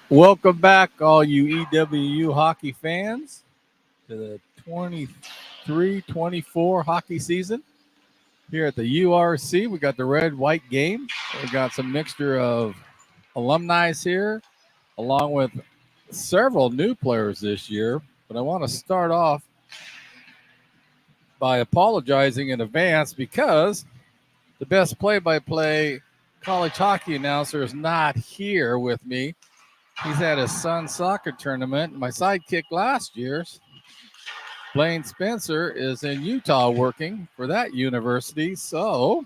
Welcome back, all you EWU hockey fans, to the 23-24 hockey season. Here at the URC, we got the red-white game. We got some mixture of alumni here, along with several new players this year. But I want to start off by apologizing in advance because the best play-by-play college hockey announcer is not here with me. He's at his son's soccer tournament. My sidekick last year's, Blaine Spencer, is in Utah working for that university. So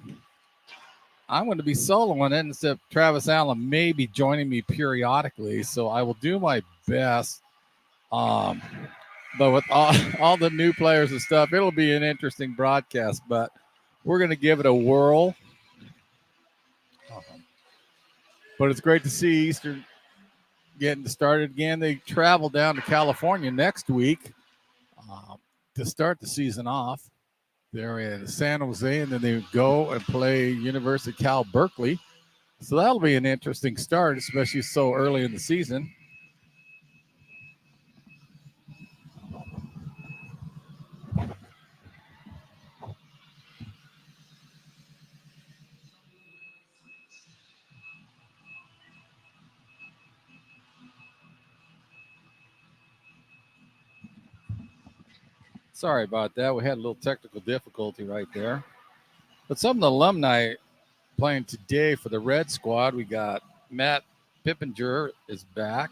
I'm going to be soloing it instead of Travis Allen may be joining me periodically. So I will do my best. But with all the new players and stuff, it'll be an interesting broadcast. But we're going to give it a whirl. But it's great to see Eastern getting started again. They travel down to California next week to start the season off. They're in San Jose, and then they go and play University of Cal Berkeley. So that'll be an interesting start, especially so early in the season. Sorry about that. We had a little technical difficulty right there. But some of the alumni playing today for the Red Squad, we got Matt Pippinger is back.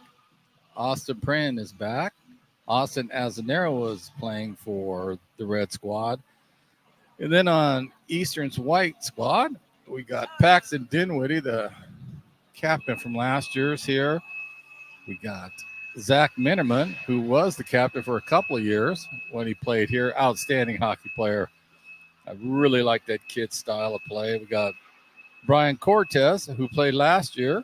Austin Prin is back. Austin Azanero is playing for the Red Squad. And then on Eastern's White Squad, we got Paxton Dinwiddie, the captain from last year's here. We got Zach Minnerman, who was the captain for a couple of years when he played here. Outstanding hockey player. I really like that kid's style of play. We got Brian Cortez, who played last year,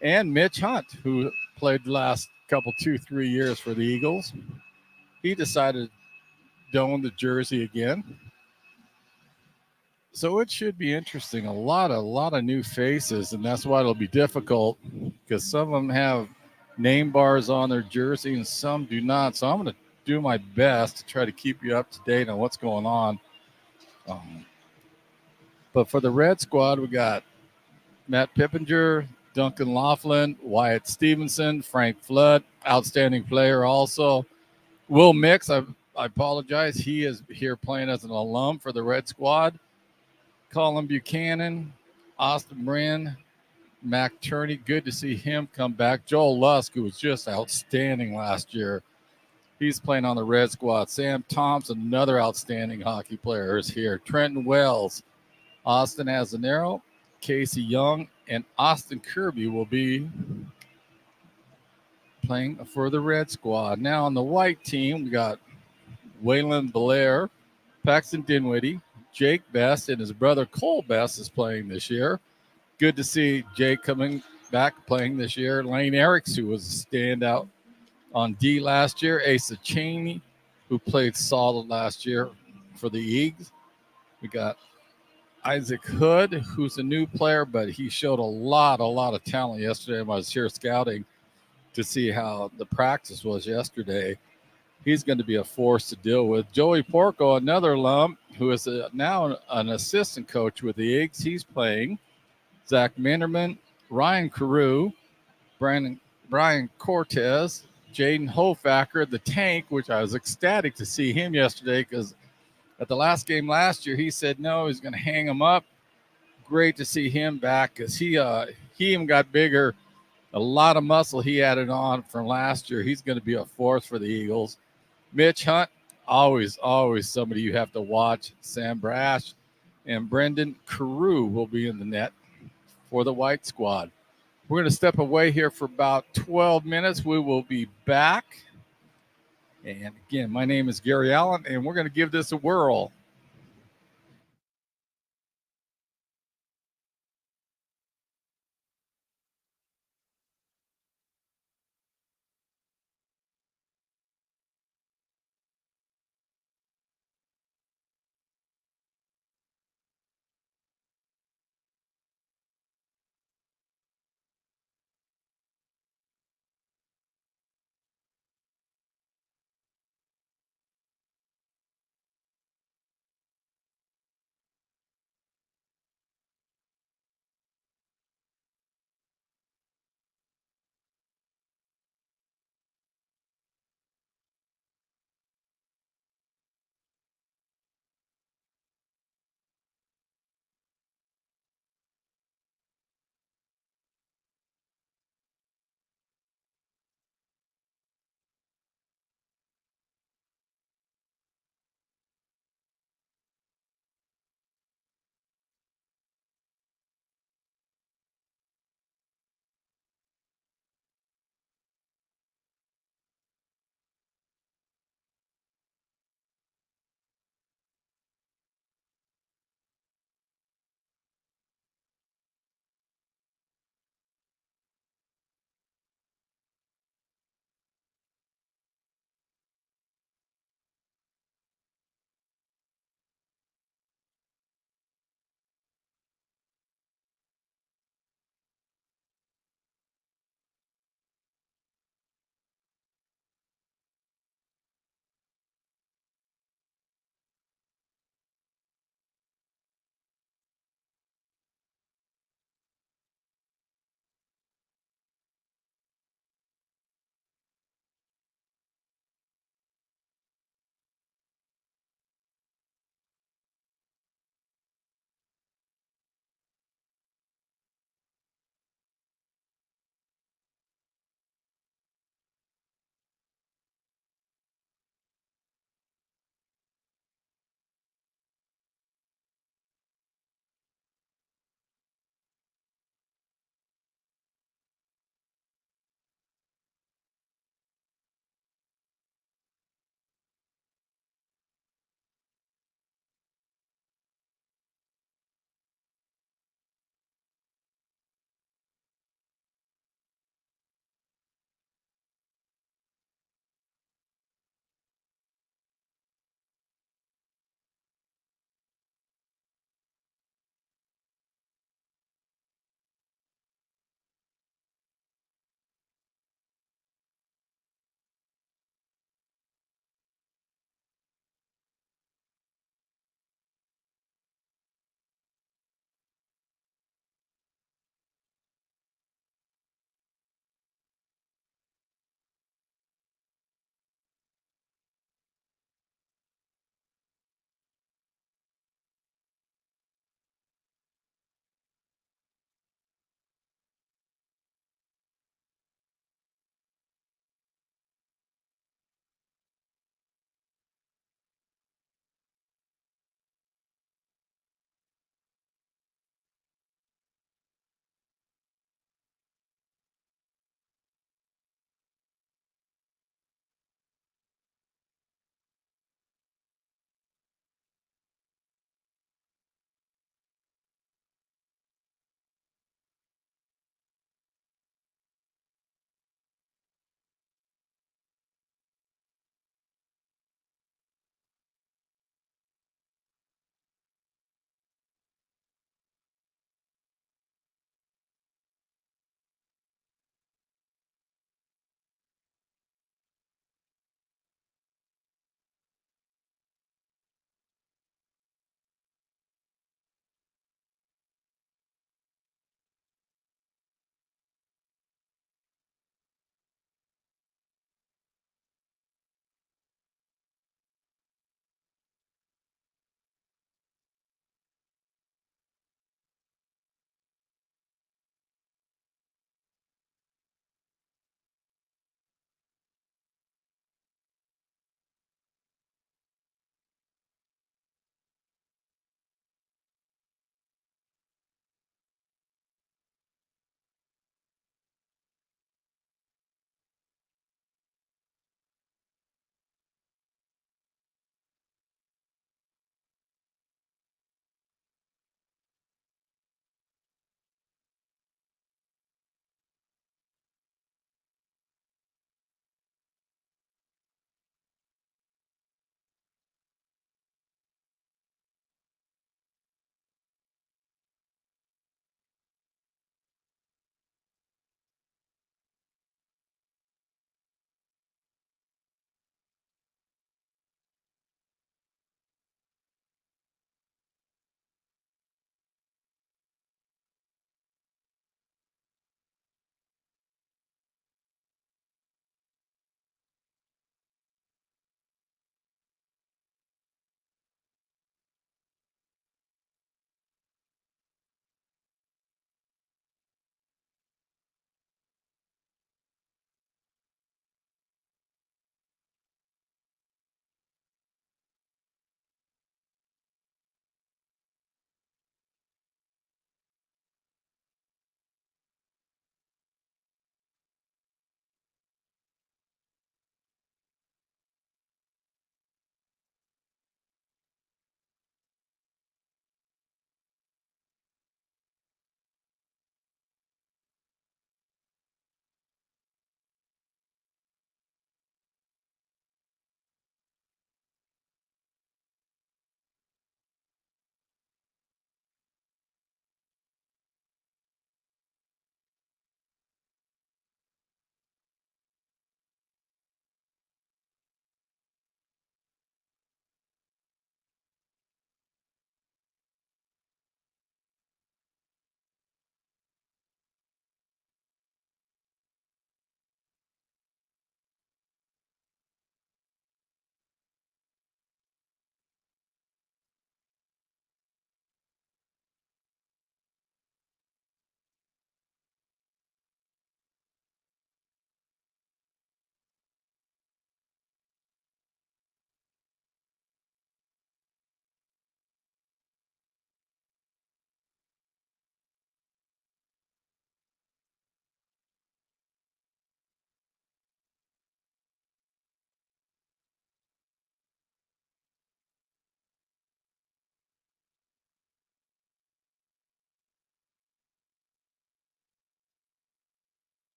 and Mitch Hunt, who played the last couple, 2-3 years for the Eagles. He decided to don the jersey again. So it should be interesting. A lot of new faces, and that's why it'll be difficult because some of them have name bars on their jersey and some do not. So I'm going to do my best to try to keep you up to date on what's going on. But for the Red Squad, we got Matt Pippinger, Duncan Laughlin, Wyatt Stevenson, Frank Flood, outstanding player also. Will Mix, I apologize. He is here playing as an alum for the Red Squad. Colin Buchanan, Austin Brin, Mac Turney. Good to see him come back. Joel Lusk, who was just outstanding last year. He's playing on the Red Squad. Sam Thompson, another outstanding hockey player, is here. Trenton Wells, Austin Azanero, Casey Young, and Austin Kirby will be playing for the Red Squad. Now on the white team, we got Waylon Blair, Paxton Dinwiddie, Jake Best, and his brother Cole Best is playing this year. Good to see Jake coming back playing this year. Lane Eriks, who was a standout on D last year. Asa Cheney, who played solid last year for the Eagles. We got Isaac Hood, who's a new player, but he showed a lot of talent yesterday. I was here scouting to see how the practice was yesterday. He's going to be a force to deal with. Joey Porco, another alum, who is now an assistant coach with the Eagles. He's playing. Zach Minderman, Ryan Carew, Brian Cortez, Jaden Hofacker, the tank, which I was ecstatic to see him yesterday because at the last game last year, he said no, he's going to hang him up. Great to see him back because he even got bigger. A lot of muscle he added on from last year. He's going to be a force for the Eagles. Mitch Hunt, always somebody you have to watch. Sam Brash and Brendan Carew will be in the net for the White Squad. We're going to step away here for about 12 minutes. We will be back. And again, my name is Gary Allen, and we're going to give this a whirl.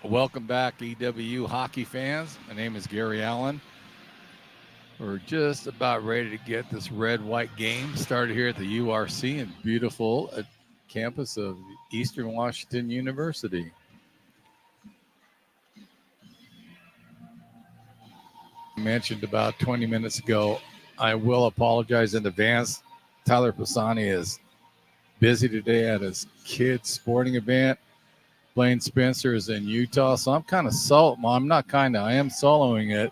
Welcome back, EWU hockey fans. My name is Gary Allen. We're just about ready to get this red-white game started here at the URC in beautiful campus of Eastern Washington University. I mentioned about 20 minutes ago, I will apologize in advance. Tyler Pisani is busy today at his kids' sporting event. Blaine Spencer is in Utah, so I'm kind of I am soloing it.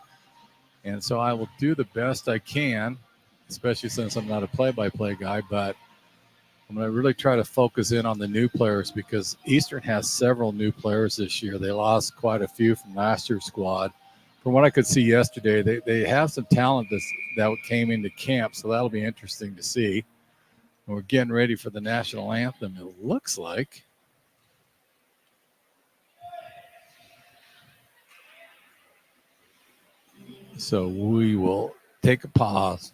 And so I will do the best I can, especially since I'm not a play-by-play guy, but I'm going to really try to focus in on the new players because Eastern has several new players this year. They lost quite a few from last year's squad. From what I could see yesterday, they have some talent that came into camp, so that'll be interesting to see. And we're getting ready for the national anthem, it looks like. So we will take a pause.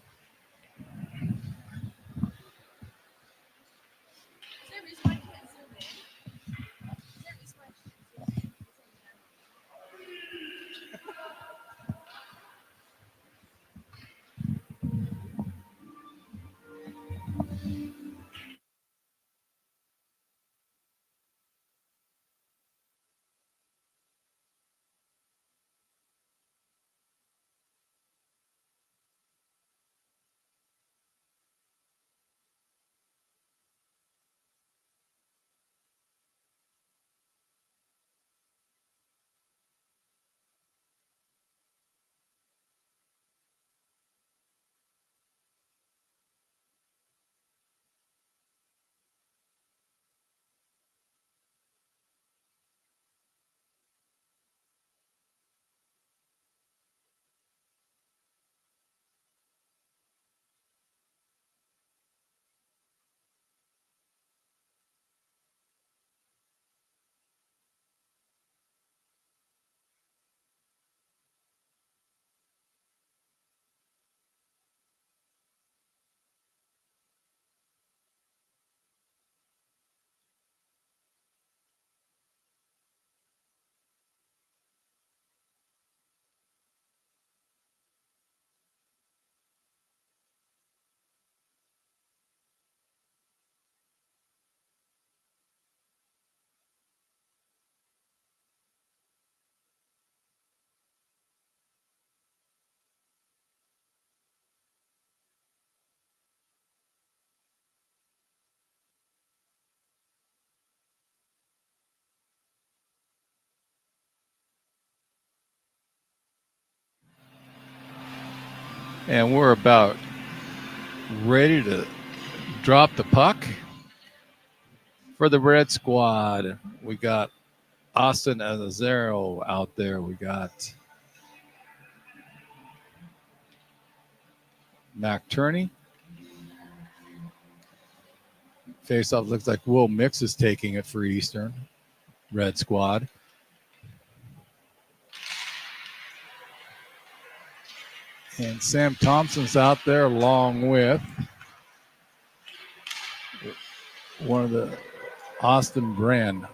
And we're about ready to drop the puck for the Red Squad. We got Austin Azaro out there. We got Mac Turney. Faceoff looks like Will Mix is taking it for Eastern Red Squad. And Sam Thompson's out there along with one of the Austin Bren.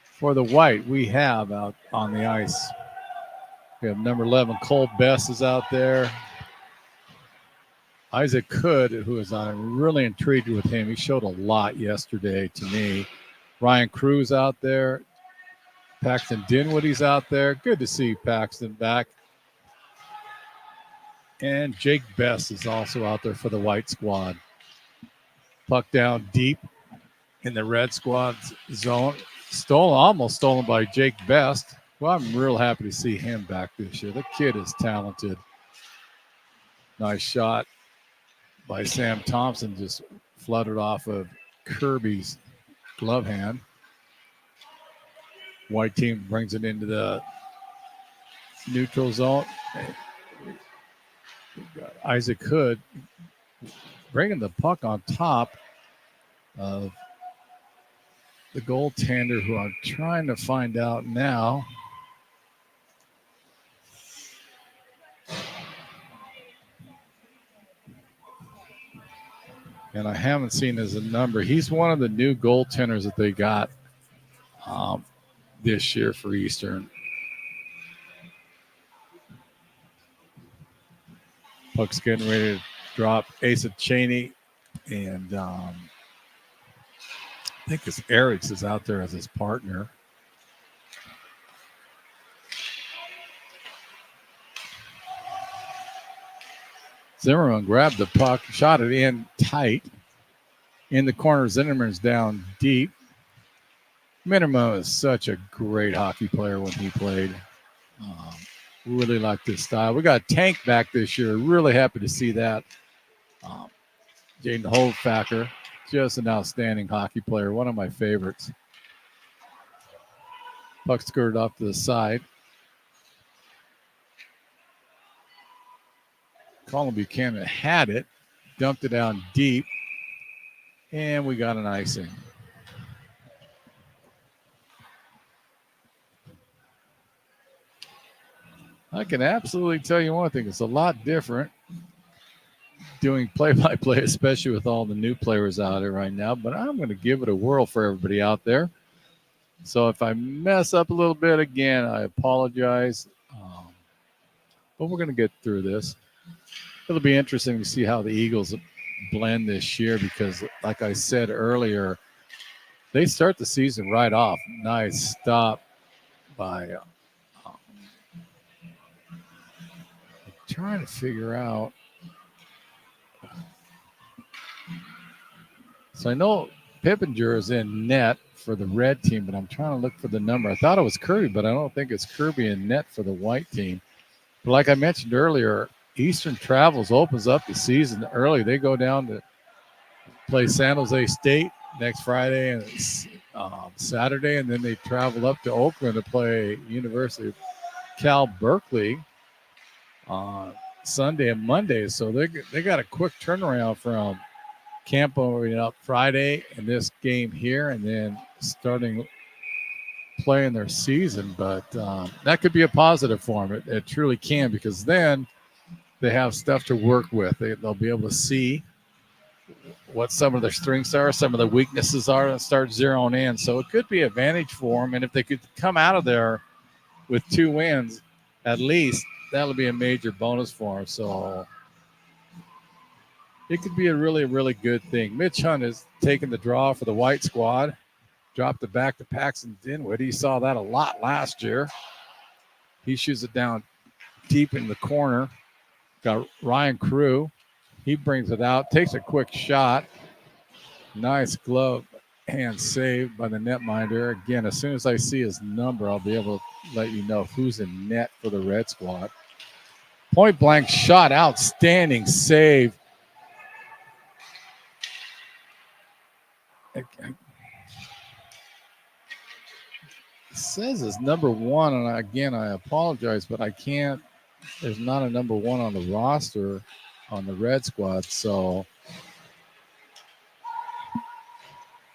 For the white, we have out on the ice. We have number 11, Cole Best is out there. Isaac Hood, who is on, I'm really intrigued with him. He showed a lot yesterday to me. Ryan Cruz out there. Paxton Dinwiddie's out there. Good to see Paxton back. And Jake Best is also out there for the white squad. Puck down deep in the red squad's zone. Almost stolen by Jake Best. Well, I'm real happy to see him back this year. The kid is talented. Nice shot by Sam Thompson, just fluttered off of Kirby's glove hand. White team brings it into the neutral zone. Isaac Hood bringing the puck on top of the goaltender, who I'm trying to find out now. And I haven't seen his number. He's one of the new goaltenders that they got this year for Eastern. Puck's getting ready to drop. Asa Cheney and I think it's Eriks is out there as his partner. Zimmerman grabbed the puck, shot it in tight. In the corner, Zimmerman's down deep. Minimo is such a great hockey player when he played. Really like this style. We got Tank back this year. Really happy to see that. Jaden Holdfacker, just an outstanding hockey player. One of my favorites. Puck skirted off to the side. Colin Buchanan had it, dumped it down deep, and we got an icing. I can absolutely tell you one thing. It's a lot different doing play-by-play, especially with all the new players out there right now. But I'm going to give it a whirl for everybody out there. So if I mess up a little bit again, I apologize. But we're going to get through this. It'll be interesting to see how the Eagles blend this year because, like I said earlier, they start the season right off. Nice stop by trying to figure out. So I know Pippinger is in net for the red team, but I'm trying to look for the number. I thought it was Kirby, but I don't think it's Kirby in net for the white team. But like I mentioned earlier, Eastern Travels opens up the season early. They go down to play San Jose State next Friday and Saturday, and then they travel up to Oakland to play University of Cal Berkeley on Sunday and Monday. So they got a quick turnaround from camp opening up Friday and this game here, and then starting playing their season. But that could be a positive for them. It truly can, because then they have stuff to work with. They'll be able to see what some of their strengths are, some of the weaknesses are, and start zeroing in. So it could be an advantage for them. And if they could come out of there with 2 wins, at least, that'll be a major bonus for them. So it could be a really, really good thing. Mitch Hunt is taking the draw for the white squad. Dropped it back to Paxton Dinwiddie. He saw that a lot last year. He shoots it down deep in the corner. Got Ryan Crew. He brings it out, takes a quick shot. Nice glove hand saved by the netminder. Again, as soon as I see his number, I'll be able to let you know who's in net for the red squad. Point blank shot, outstanding save. It says it's number 1, and again, I apologize, but I can't. There's not a number 1 on the roster on the red squad, so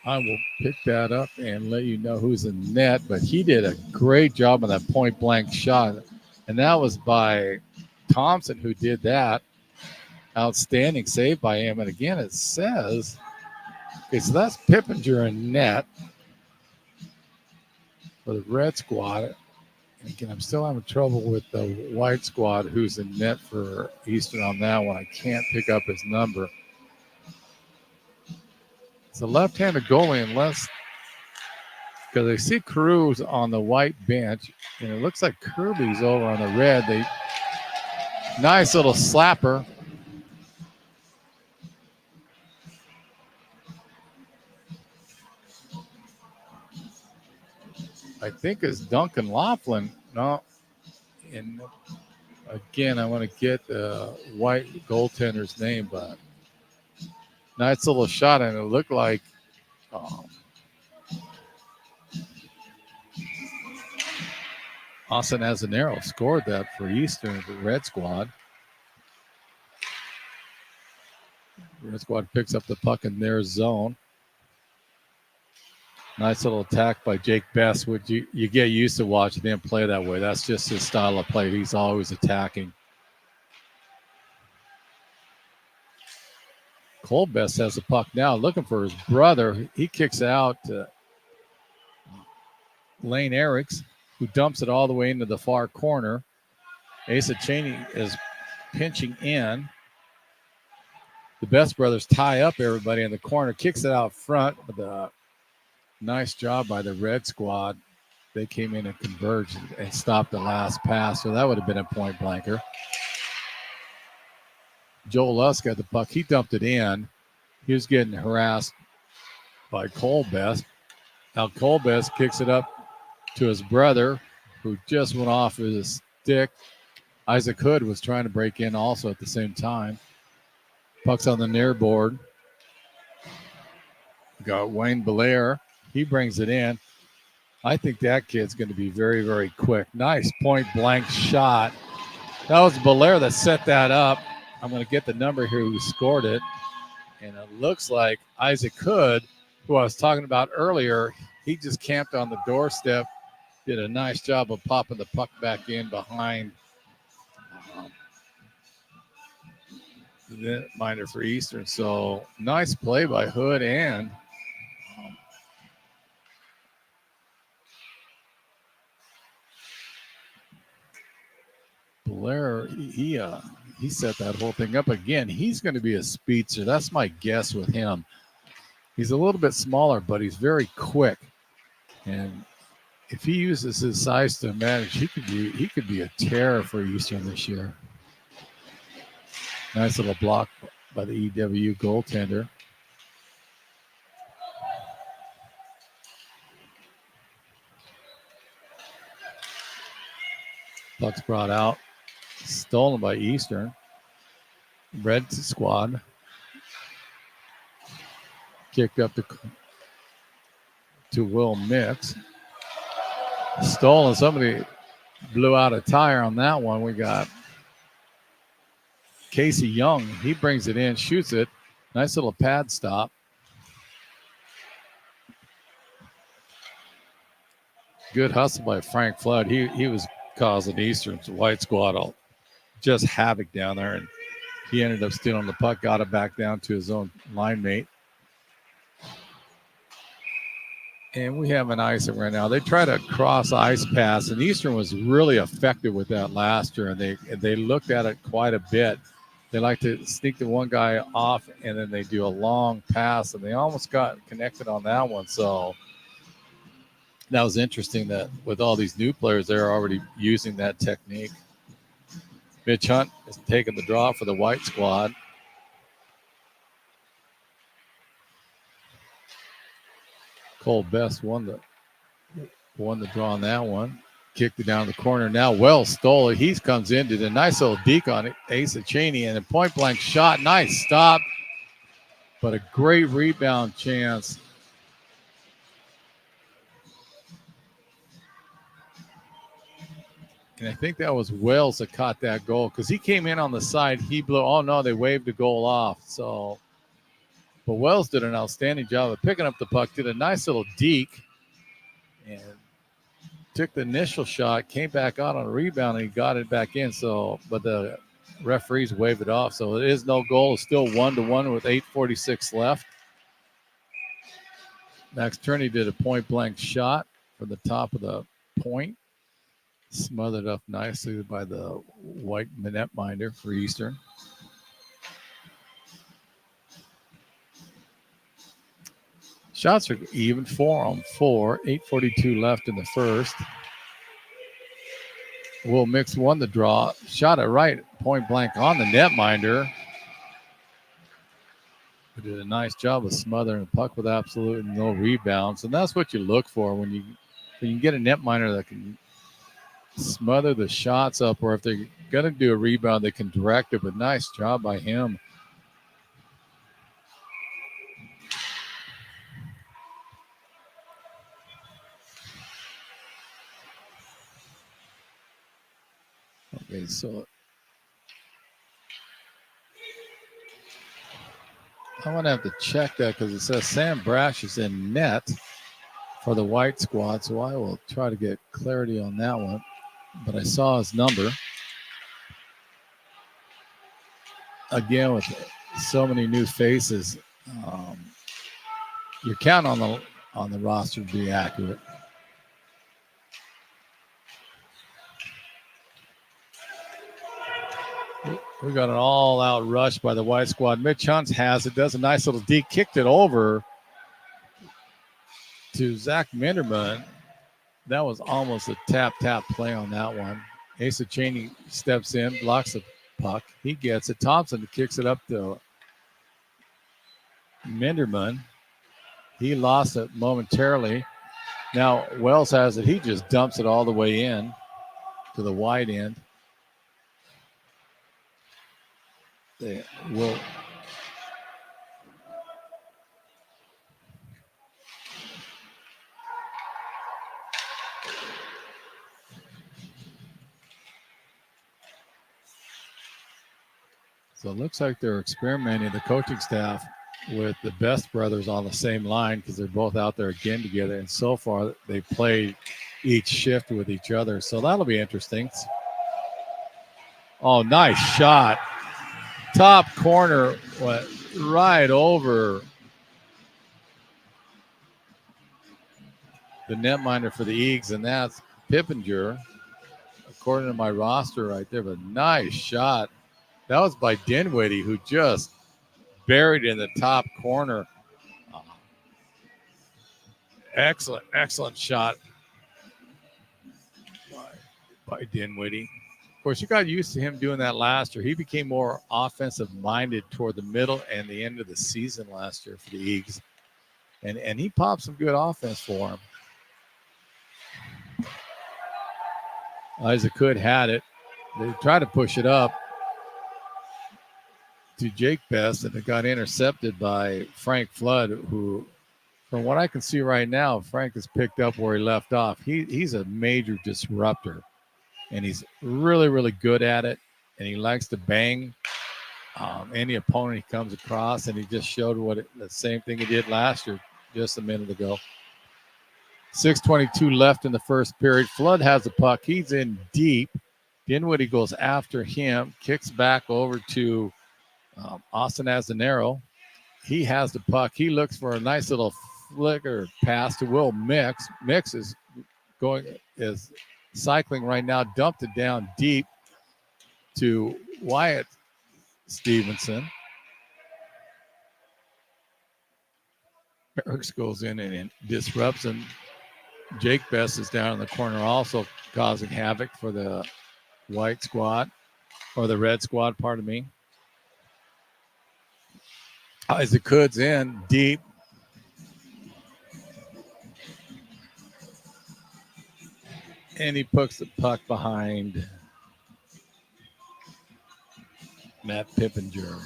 I will pick that up and let you know who's in net. But he did a great job on that point blank shot, and that was by Thompson who did that. Outstanding save by him. And again, it says, okay, so that's Pippinger in net for the red squad. And again, I'm still having trouble with the white squad who's in net for Eastern on that one. I can't pick up his number. It's a left-handed goalie, unless, because I see Cruz on the white bench, and it looks like Kirby's over on the red. Nice little slapper. I think it's Duncan Laughlin. No. And again, I want to get the white goaltender's name, but nice little shot, and it looked like Austin Azanero scored that for Eastern, the red squad. The red squad picks up the puck in their zone. Nice little attack by Jake Best, which you get used to watching him play that way. That's just his style of play. He's always attacking. Colbest has the puck now, looking for his brother. He kicks out to Lane Eriks, who dumps it all the way into the far corner. Asa Cheney is pinching in. The Best brothers tie up everybody in the corner, kicks it out front with a nice job by the Red squad. They came in and converged and stopped the last pass, so that would have been a point blanker. Joel Lusk got the puck. He dumped it in. He was getting harassed by Colbest. Now Colbest kicks it up to his brother, who just went off his stick. Isaac Hood was trying to break in also at the same time. Puck's on the near board. We got Wayne Belair. He brings it in. I think that kid's going to be very, very quick. Nice point-blank shot. That was Belair that set that up. I'm going to get the number here who scored it. And it looks like Isaac Hood, who I was talking about earlier, he just camped on the doorstep, did a nice job of popping the puck back in behind the minor for Eastern. So nice play by Hood and Blair. He set that whole thing up again. He's going to be a speedster. That's my guess with him. He's a little bit smaller, but he's very quick. And if he uses his size to manage, he could be a terror for Eastern this year. Nice little block by the EW goaltender. Puck's brought out. Stolen by Eastern. Red squad. Kicked up to Will Mix. Stolen. Somebody blew out a tire on that one. We got Casey Young. He brings it in, shoots it. Nice little pad stop. Good hustle by Frank Flood. He was causing Eastern's white squad all just havoc down there, and he ended up stealing the puck, got it back down to his own line mate. And we have an icing right now. They try to cross ice pass, and Eastern was really effective with that last year, and they looked at it quite a bit. They like to sneak the one guy off, and then they do a long pass, and they almost got connected on that one. So that was interesting that with all these new players, they're already using that technique. Mitch Hunt is taking the draw for the white squad. Cole Best won the draw on that one. Kicked it down the corner. Now Wells stole it. He comes in, did a nice little deke on it. Asa Cheney, and a point-blank shot. Nice stop, but a great rebound chance. And I think that was Wells that caught that goal because he came in on the side. He blew. Oh, no, they waved the goal off. So, but Wells did an outstanding job of picking up the puck, did a nice little deke, and took the initial shot, came back out on a rebound, and he got it back in. So, but the referees waved it off. So it is no goal. It's still 1-1 with 8:46 left. Max Turney did a point-blank shot from the top of the point. Smothered up nicely by the white netminder for Eastern. Shots are even, 4-on-4. 8:42 left in the first. Will Mix won the draw. Shot it right, point blank on the netminder. He did a nice job of smothering the puck with absolutely no rebounds, and that's what you look for when you get a netminder that can smother the shots up, or if they're going to do a rebound, they can direct it. But nice job by him. Okay, so I'm going to have to check that because it says Sam Brash is in net for the white squad, so I will try to get clarity on that one. But I saw his number. Again, with so many new faces. Your count on the roster would be accurate. We got an all-out rush by the white squad. Mitch Hunt has it, does a nice little D, kicked it over to Zach Minderman. That was almost a tap play on that one. Asa Cheney steps in, blocks the puck. He gets it. Thompson kicks it up to Minderman. He lost it momentarily. Now Wells has it. He just dumps it all the way in to the wide end. They will. So it looks like they're experimenting, the coaching staff, with the Best brothers on the same line because they're both out there again together. And so far, they played each shift with each other. So that'll be interesting. Oh, nice shot. Top corner went right over the netminder for the Eagles, and that's Pippinger, according to my roster right there. But nice shot. That was by Dinwiddie, who just buried in the top corner. Excellent shot by Dinwiddie. Of course, you got used to him doing that last year. He became more offensive-minded toward the middle and the end of the season last year for the Eagles. And he popped some good offense for him. Isaac Hood had it. They tried to push it up to Jake Best, and it got intercepted by Frank Flood, who, from what I can see right now, Frank has picked up where he left off. He's a major disruptor, and he's really, really good at it, and he likes to bang any opponent he comes across, and he just showed the same thing he did last year just a minute ago. 6:22 left in the first period. Flood has the puck. He's in deep. Dinwiddie goes after him, kicks back over to Austin Azanero. He has the puck. He looks for a nice little flicker pass to Will Mix. Mix is cycling right now, dumped it down deep to Wyatt Stevenson. Barracks goes in and disrupts him. Jake Best is down in the corner, also causing havoc for the white squad, or the red squad, pardon me. Isaac Hood's in deep. And he puts the puck behind Matt Pippinger.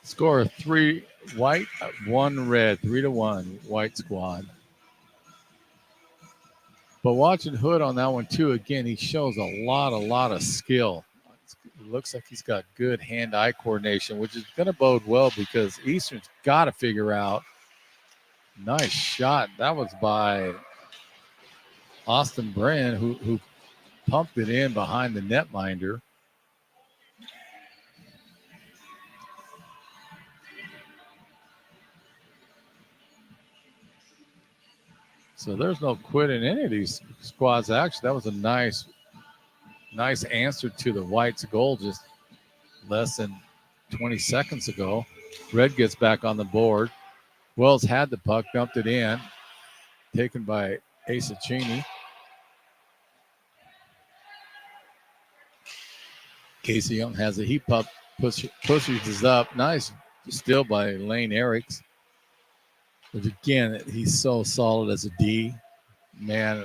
Score 3 white, 1 red, 3-1 white squad. But watching Hood on that one too, again, he shows a lot of skill. It looks like he's got good hand-eye coordination, which is going to bode well because Eastern's got to figure out. Nice shot. That was by Austin Brand, who pumped it in behind the netminder. So there's no quit in any of these squads. Actually, that was a nice answer to the Whites' goal just less than 20 seconds ago. Red gets back on the board. Wells had the puck, dumped it in, taken by Asa Cheney. Casey Young has a heap up, pushes this up. Nice steal by Lane Eriks. But again, he's so solid as a D. Man,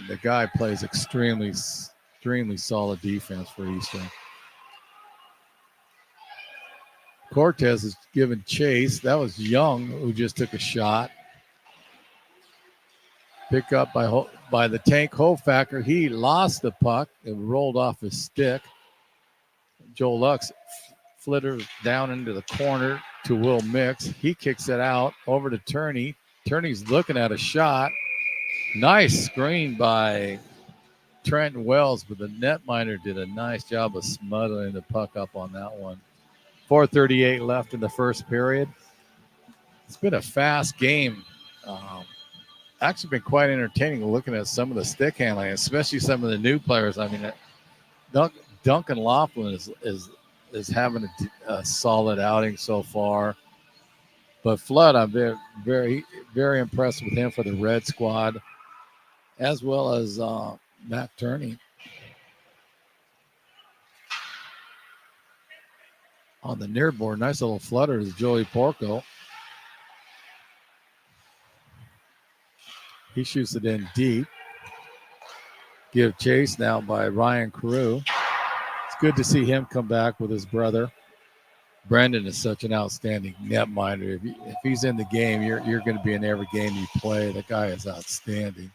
the guy plays extremely solid defense for Eastern. Cortez is given chase. That was Young who just took a shot. Pick up by the tank Hofacker. He lost the puck. It rolled off his stick. Joel Lux flitters down into the corner to Will Mix. He kicks it out over to Turney. Turney's looking at a shot. Nice screen by Trenton Wells, but the netminder did a nice job of smuggling the puck up on that one. 4:38 left in the first period. It's been a fast game. Actually been quite entertaining looking at some of the stick handling, especially some of the new players. I mean, Duncan Laughlin is having a solid outing so far. But Flood, I'm very, very, very impressed with him for the Red squad, as well as Matt Turney. On the near board, nice little flutter is Joey Porco. He shoots it in deep. Give chase now by Ryan Carew. It's good to see him come back with his brother. Brendan is such an outstanding netminder. If he's in the game, you're going to be in every game you play. The guy is outstanding.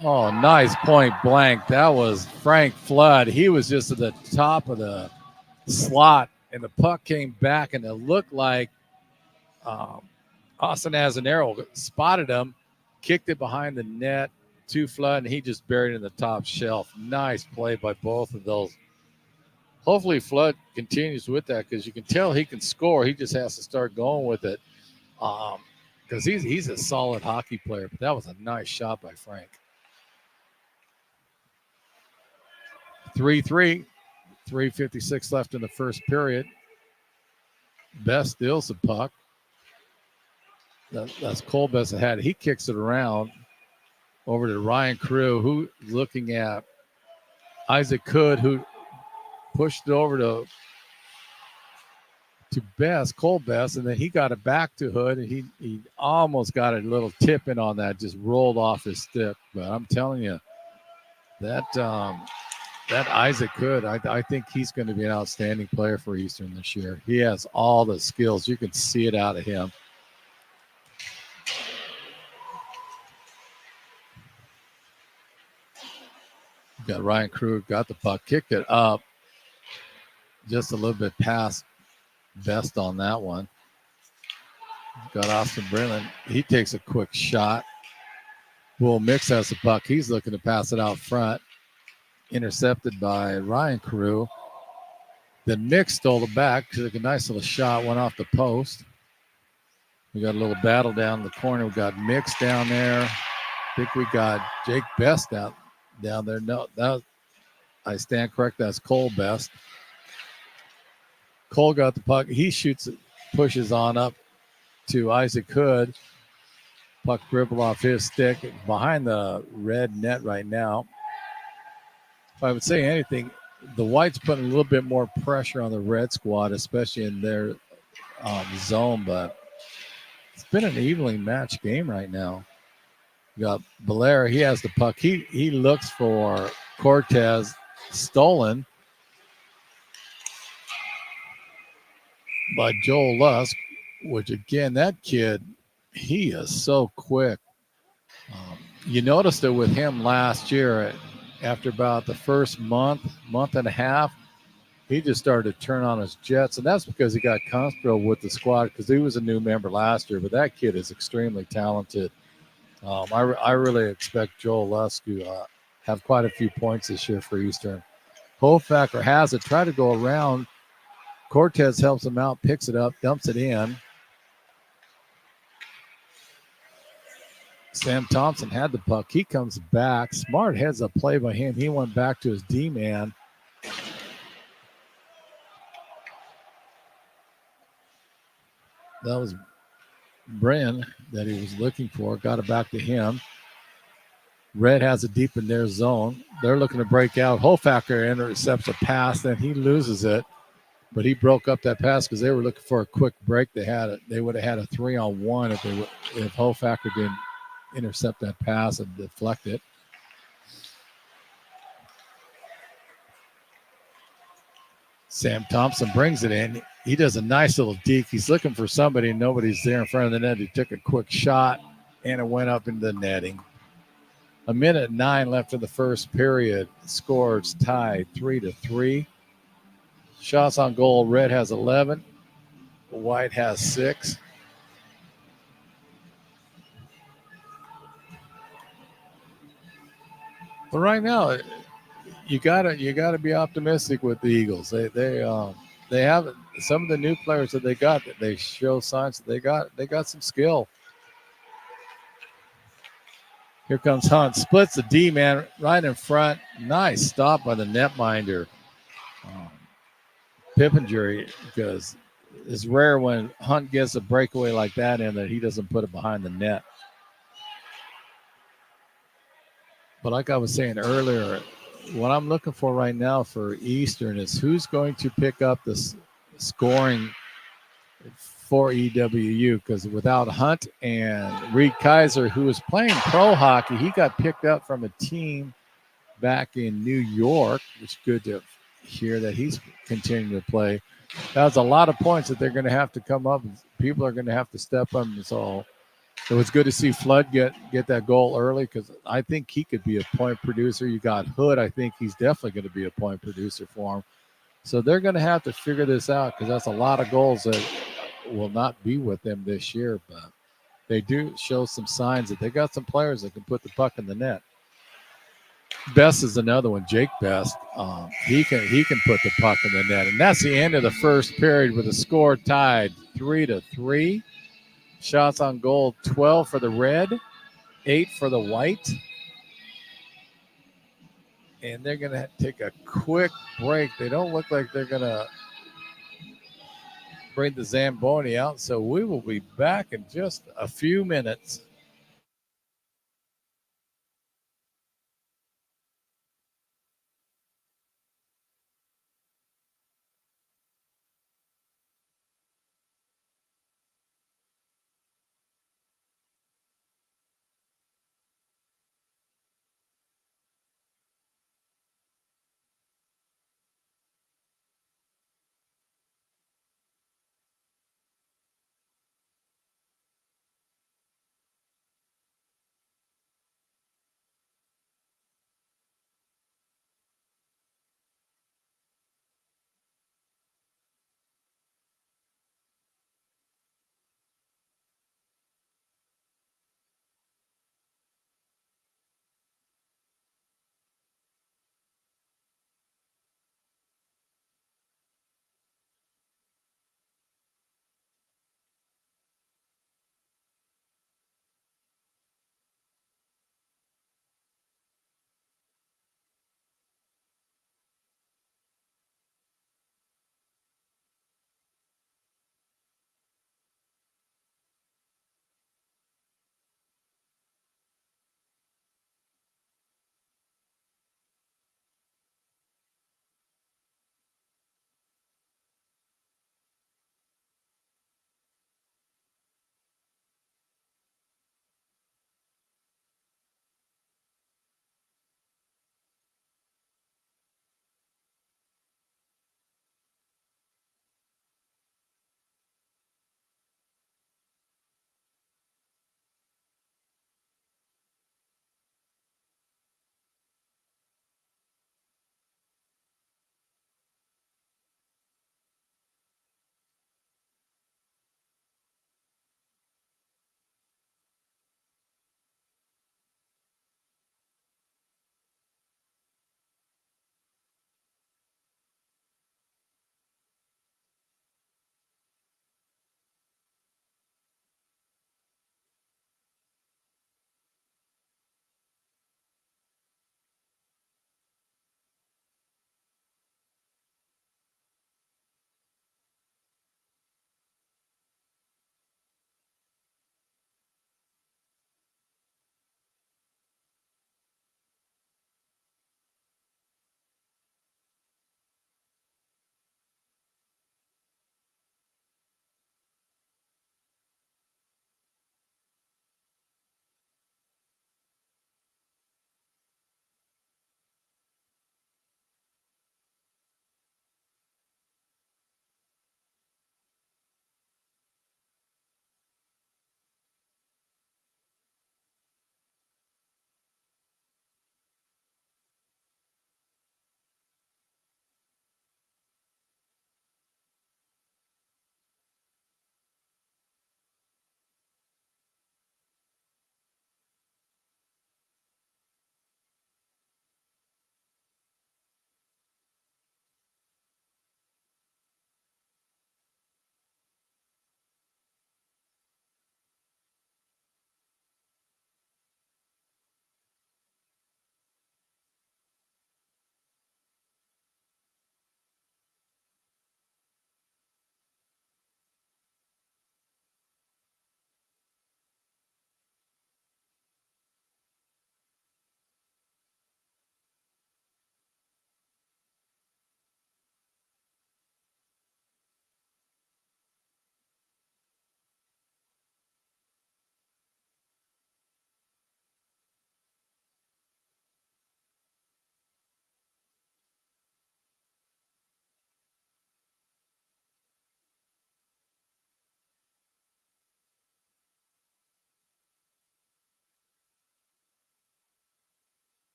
Oh, nice point blank. That was Frank Flood. He was just at the top of the slot, and the puck came back, and it looked like Austin Azanero spotted him, kicked it behind the net to Flood, and he just buried it in the top shelf. Nice play by both of those. Hopefully Flood continues with that because you can tell he can score. He just has to start going with it because he's a solid hockey player. But that was a nice shot by Frank. 3-3, 3:56 left in the first period. Best steals the puck. That's Cole Best that had it. He kicks it around over to Ryan Carew, who looking at Isaac Hood, who pushed it over to Best, Cole Best, and then he got it back to Hood, and he almost got a little tip in on that, just rolled off his stick. But I'm telling you, that Isaac Hood, I think he's going to be an outstanding player for Eastern this year. He has all the skills. You can see it out of him. Got Ryan Carew, got the puck, kicked it up just a little bit past Best on that one. Got Austin Brennan. He takes a quick shot. Will Mix has the puck. He's looking to pass it out front. Intercepted by Ryan Carew. Then Mix stole it back. Took a nice little shot. Went off the post. We got a little battle down in the corner. We got Mix down there. I think we got Jake Best down there. No, I stand correct. That's Cole Best. Cole got the puck. He shoots it, pushes on up to Isaac Hood. Puck dribble off his stick behind the red net right now. If I would say anything, the Whites putting a little bit more pressure on the Red squad, especially in their zone, but it's been an evenly matched game right now. You got Belair. He has the puck. He looks for Cortez, stolen by Joel Lusk, which again, that kid, he is so quick. You noticed it with him last year. After about the first month and a half, he just started to turn on his jets, and that's because he got comfortable with the squad because he was a new member last year. But that kid is extremely talented. I really expect Joel Lusk to have quite a few points this year for Eastern. Hofacker has it, try to go around. Cortez helps him out, picks it up, dumps it in. Sam Thompson had the puck. He comes back. Smart heads up play by him. He went back to his D-man. That was Bryn that he was looking for. Got it back to him. Red has it deep in their zone. They're looking to break out. Hofacker intercepts a pass, then he loses it. But he broke up that pass because they were looking for a quick break. They would have had a 3-on-1 if Hofacker didn't intercept that pass and deflect it. Sam Thompson brings it in. He does a nice little deke. He's looking for somebody, and nobody's there in front of the net. He took a quick shot, and it went up into the netting. 1:09 left in the first period. Scores tied 3-3. Shots on goal, Red has 11. White has 6. But right now, you gotta be optimistic with the Eagles. They have some of the new players that they got that they show signs that they got some skill. Here comes Hunt, splits the D man right in front. Nice stop by the netminder. Um, Pippinger, because it's rare when Hunt gets a breakaway like that and that he doesn't put it behind the net. But like I was saying earlier, what I'm looking for right now for Eastern is who's going to pick up this scoring for EWU, because without Hunt and Reed Kaiser, who was playing pro hockey, he got picked up from a team back in New York, which is good to hear that he's continuing to play. That's a lot of points that they're going to have to come up. People are going to have to step up. And so it was good to see Flood get that goal early, because I think he could be a point producer. You got Hood. I think he's definitely going to be a point producer for him. So they're going to have to figure this out, because that's a lot of goals that will not be with them this year. But they do show some signs that they got some players that can put the puck in the net. Best is another one, Jake Best. He can put the puck in the net, and that's the end of the first period with the score tied 3-3. Shots on goal 12 for the red, 8 for the white, and they're gonna take a quick break. They don't look like they're gonna bring the Zamboni out, so we will be back in just a few minutes.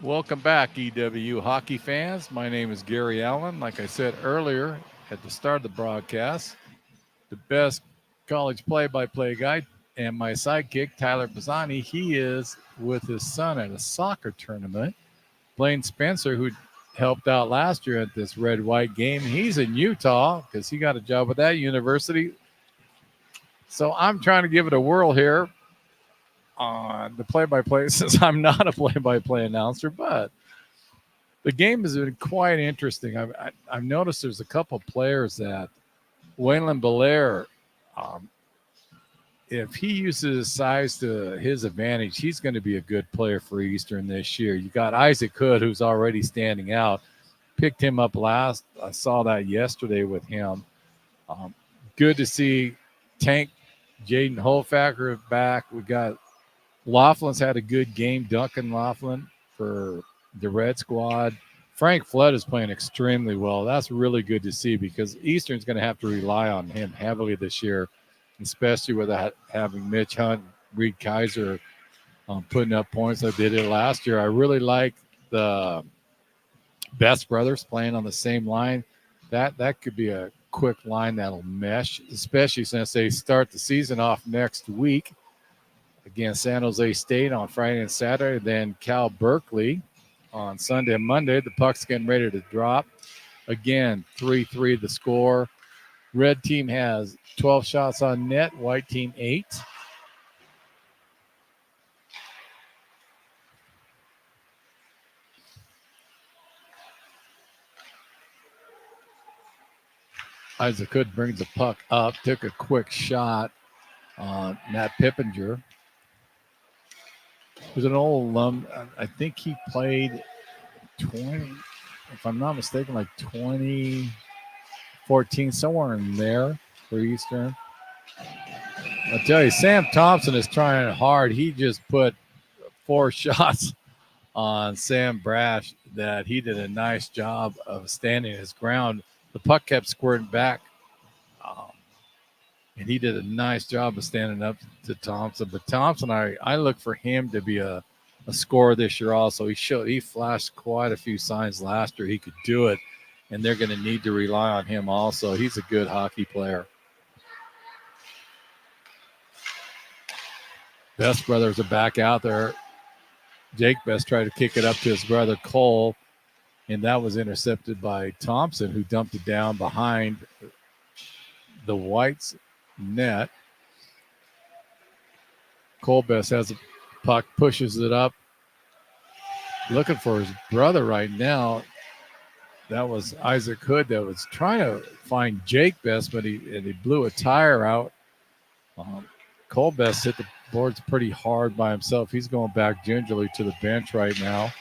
Welcome back, EW hockey fans. My name is Gary Allen. Like I said earlier at the start of the broadcast, the best college play-by-play guy and my sidekick, Tyler Pisani, he is with his son at a soccer tournament. Blaine Spencer, who helped out last year at this red-white game, he's in Utah because he got a job at that university. So I'm trying to give it a whirl here on the play-by-play since I'm not a play-by-play announcer, but the game has been quite interesting. I've noticed there's a couple players that Waylon Belair, if he uses his size to his advantage, he's going to be a good player for Eastern this year. You got Isaac Hood, who's already standing out. Picked him up last. I saw that yesterday with him. Good to see Tank Jaden Holfacker back. We got Laughlin's had a good game, Duncan Laughlin, for the Red Squad. Frank Flood is playing extremely well. That's really good to see because Eastern's going to have to rely on him heavily this year, especially with having Mitch Hunt, Reed Kaiser putting up points like they did last year. I really like the Best brothers playing on the same line. That could be a quick line that'll mesh, especially since they start the season off next week against San Jose State on Friday and Saturday, then Cal Berkeley on Sunday and Monday. The puck's getting ready to drop. Again, 3-3 the score. Red team has 12 shots on net, white team 8. Isaac Hood brings the puck up, took a quick shot on Matt Pippinger. Who's an old alum. I think he played 20, if I'm not mistaken, like 2014, somewhere in there for Eastern. I'll tell you, Sam Thompson is trying hard. He just put 4 shots on Sam Brash that he did a nice job of standing his ground. The puck kept squirting back, and he did a nice job of standing up to Thompson. But Thompson, I look for him to be a scorer this year also. He flashed quite a few signs last year he could do it, and they're going to need to rely on him also. He's a good hockey player. Best brothers are back out there. Jake Best tried to kick it up to his brother Cole, and that was intercepted by Thompson, who dumped it down behind the Whites' net. Cole Best has a puck, pushes it up, looking for his brother right now. That was Isaac Hood that was trying to find Jake Best, but he blew a tire out. Cole Best hit the boards pretty hard by himself. He's going back gingerly to the bench right now.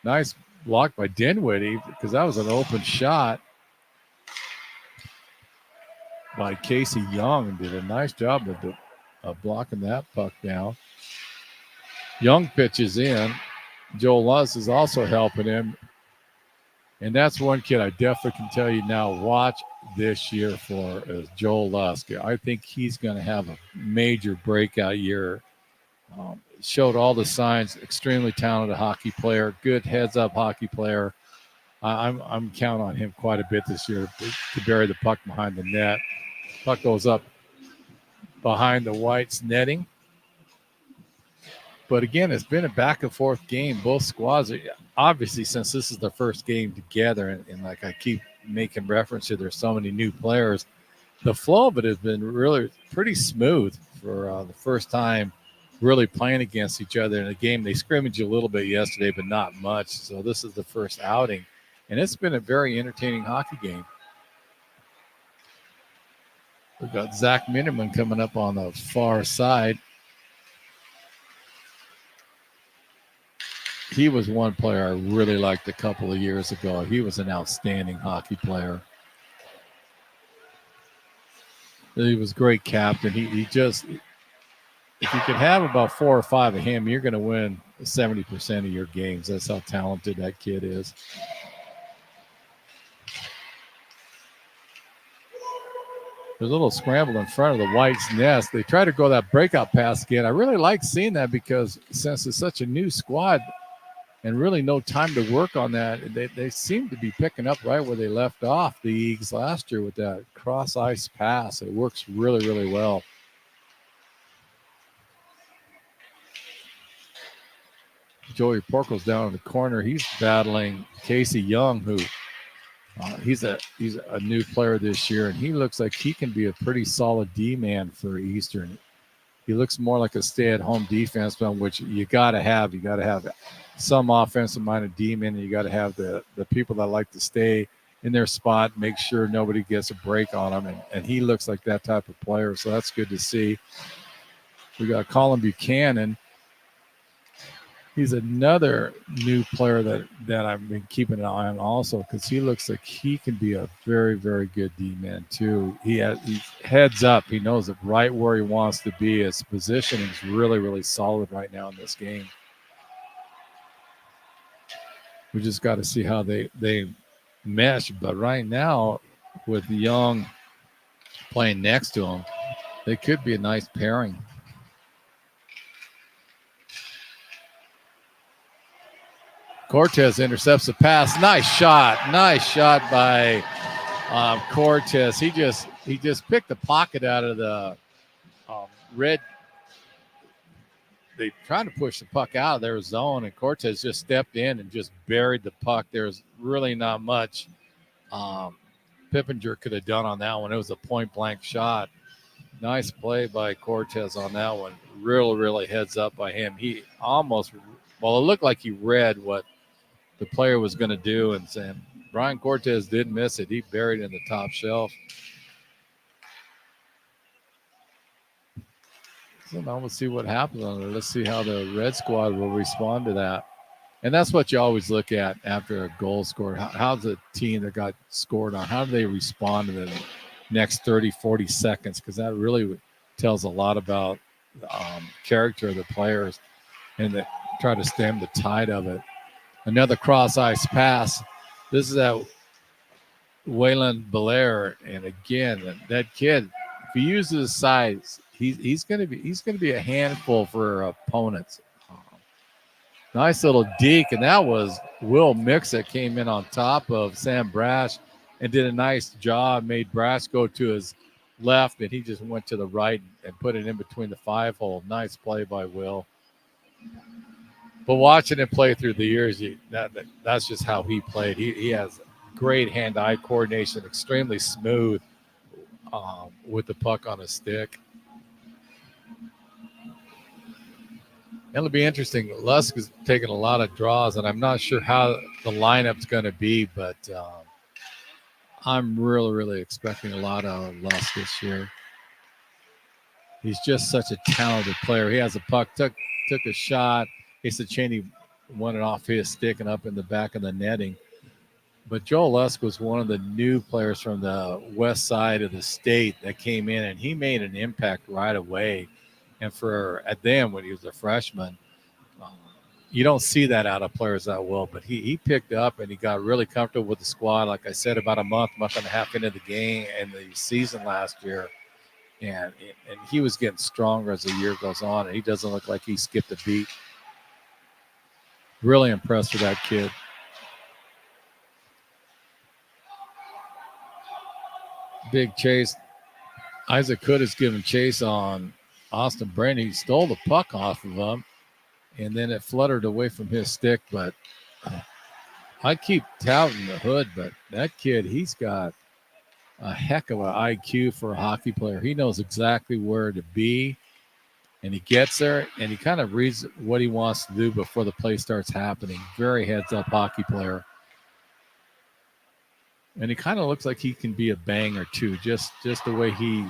Nice block by Dinwiddie because that was an open shot by Casey Young and did a nice job of blocking that puck down. Young pitches in. Joel Luss is also helping him. And that's one kid I definitely can tell you now, watch this year for is Joel Lusk. I think he's going to have a major breakout year. Showed all the signs, extremely talented hockey player, good heads-up hockey player. I'm counting on him quite a bit this year to bury the puck behind the net. Puck goes up behind the Whites netting. But again, it's been a back-and-forth game. Both squads, obviously, since this is the first game together, and like I keep making reference to, there's so many new players, the flow of it has been really pretty smooth for the first time really playing against each other in a game. They scrimmaged a little bit yesterday, but not much. So this is the first outing, and it's been a very entertaining hockey game. We've got Zach Minderman coming up on the far side. He was one player I really liked a couple of years ago. He was an outstanding hockey player. He was a great captain. He just, if you could have about 4 or 5 of him, you're going to win 70% of your games. That's how talented that kid is. There's a little scramble in front of the Whites' nest. They try to go that breakout pass again. I really like seeing that because since it's such a new squad and really no time to work on that, they seem to be picking up right where they left off, the Eagles last year with that cross ice pass. It works really, really well. Joey Porkel's down in the corner. He's battling Casey Young, who he's a new player this year, and he looks like he can be a pretty solid D-man for Eastern. He looks more like a stay-at-home defenseman, which you got to have. You got to have some offensive-minded D-men, and you got to have the people that like to stay in their spot, make sure nobody gets a break on them, and he looks like that type of player, so that's good to see. We got Colin Buchanan. He's another new player that I've been keeping an eye on also because he looks like he can be a very, very good D-man too. He heads up. He knows it right where he wants to be. His positioning is really, really solid right now in this game. We just got to see how they mesh. But right now, with Young playing next to him, they could be a nice pairing. Cortez intercepts the pass. Nice shot by Cortez. He just picked the pocket out of the red. They trying to push the puck out of their zone, and Cortez just stepped in and just buried the puck. There's really not much Pippinger could have done on that one. It was a point-blank shot. Nice play by Cortez on that one. Really heads up by him. He almost, well, it looked like he read what the player was going to do, and saying Brian Cortez didn't miss it. He buried it in the top shelf. So now we'll see what happens on there. Let's see how the Red Squad will respond to that. And that's what you always look at after a goal scored. How's the team that got scored on? How do they respond to the next 30, 40 seconds? Because that really tells a lot about character of the players, and they try to stem the tide of it. Another cross-ice pass. This is at Waylon Belair, and again, that kid, if he uses his size, he's going to be a handful for opponents. Nice little deke, and that was Will Mix that came in on top of Sam Brash and did a nice job. Made Brash go to his left, and he just went to the right and put it in between the 5-hole. Nice play by Will. But watching him play through the years, that's just how he played. He has great hand-eye coordination, extremely smooth with the puck on his stick. It'll be interesting. Lusk is taking a lot of draws, and I'm not sure how the lineup's going to be, but I'm really expecting a lot out of Lusk this year. He's just such a talented player. He has a puck, took a shot. Asa Cheney won it off his stick and up in the back of the netting. But Joel Lusk was one of the new players from the west side of the state that came in, and he made an impact right away. And at them, when he was a freshman, you don't see that out of players that well. But he picked up, and he got really comfortable with the squad. Like I said, about a month and a half into the game and the season last year. And he was getting stronger as the year goes on, and he doesn't look like he skipped a beat. Really impressed with that kid. Big chase. Isaac Hood is giving chase on Austin Brand. He stole the puck off of him, and then it fluttered away from his stick. But I keep touting the Hood, but that kid, he's got a heck of an IQ for a hockey player. He knows exactly where to be, and he gets there, and he kind of reads what he wants to do before the play starts happening. Very heads-up hockey player. And he kind of looks like he can be a banger, too, just the way he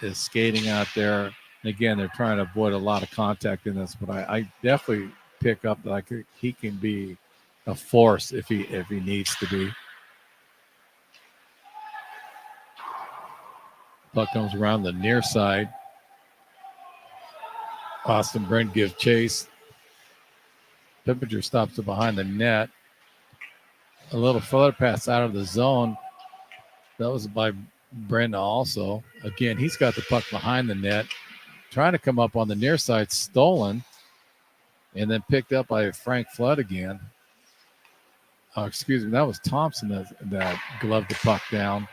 is skating out there. And again, they're trying to avoid a lot of contact in this, but I definitely pick up that he can be a force if he needs to be. Puck comes around the near side. Austin Brent gives chase. Pippinger stops it behind the net. A little flutter pass out of the zone. That was by Brenda also. Again, he's got the puck behind the net, trying to come up on the near side, stolen, and then picked up by Frank Flood again. Excuse me, that was Thompson that gloved the puck down.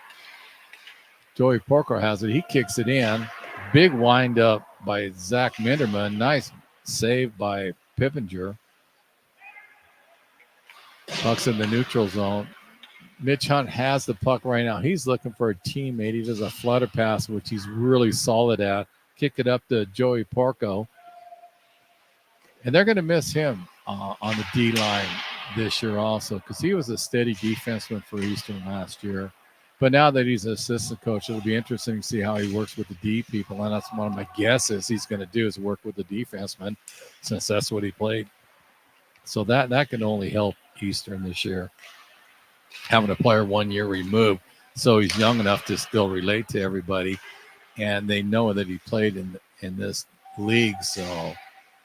Joey Porker has it. He kicks it in. Big wind up by Zach Minderman. Nice save by Pippinger. Puck's in the neutral zone. Mitch Hunt has the puck right now. He's looking for a teammate. He does a flutter pass, which he's really solid at. Kick it up to Joey Porco. And they're going to miss him on the D line this year also, because he was a steady defenseman for Eastern last year. But now that he's an assistant coach, it'll be interesting to see how he works with the D people. And that's one of my guesses he's going to do is work with the defenseman, since that's what he played. So that can only help Eastern this year, having a player 1 year removed. So he's young enough to still relate to everybody. And they know that he played in this league. So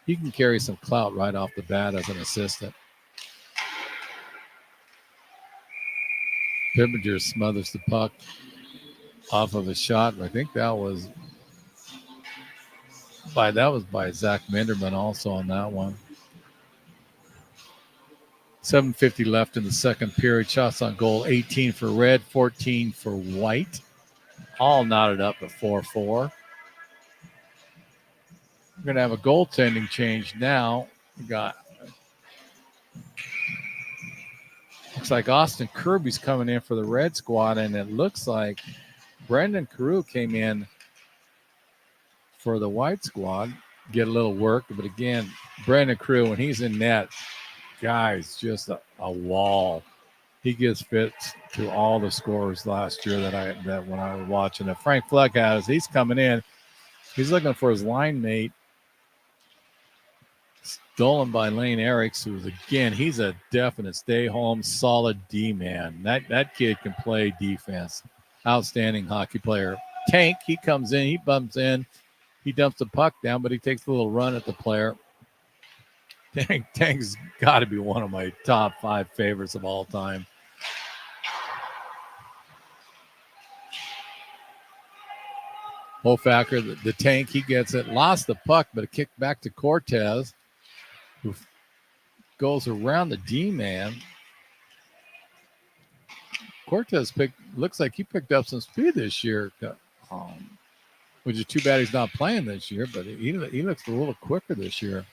he can carry some clout right off the bat as an assistant. Pippinger smothers the puck off of a shot. I think that was by Zach Minderman also on that one. 7:50 left in the second period. Shots on goal, 18 for red, 14 for white. All knotted up at 4-4. We're going to have a goaltending change now. We got, looks like Austin Kirby's coming in for the red squad, and it looks like Brendan Carew came in for the white squad, get a little work. But again, Brendan Carew, when he's in net, guys, just a wall. He gives fits to all the scorers last year that when I was watching it. Frank Fleck has, he's coming in. He's looking for his line mate. Stolen by Lane Eriks, who's, again, he's a definite stay-home, solid D-man. That kid can play defense. Outstanding hockey player. Tank, he comes in, he bumps in, he dumps the puck down, but he takes a little run at the player. Tank's got to be one of my top 5 favorites of all time. Hofacker, the Tank, he gets it, lost the puck, but a kick back to Cortez, who goes around the D-man. Cortez looks like he picked up some speed this year, which is too bad he's not playing this year, but he looks a little quicker this year.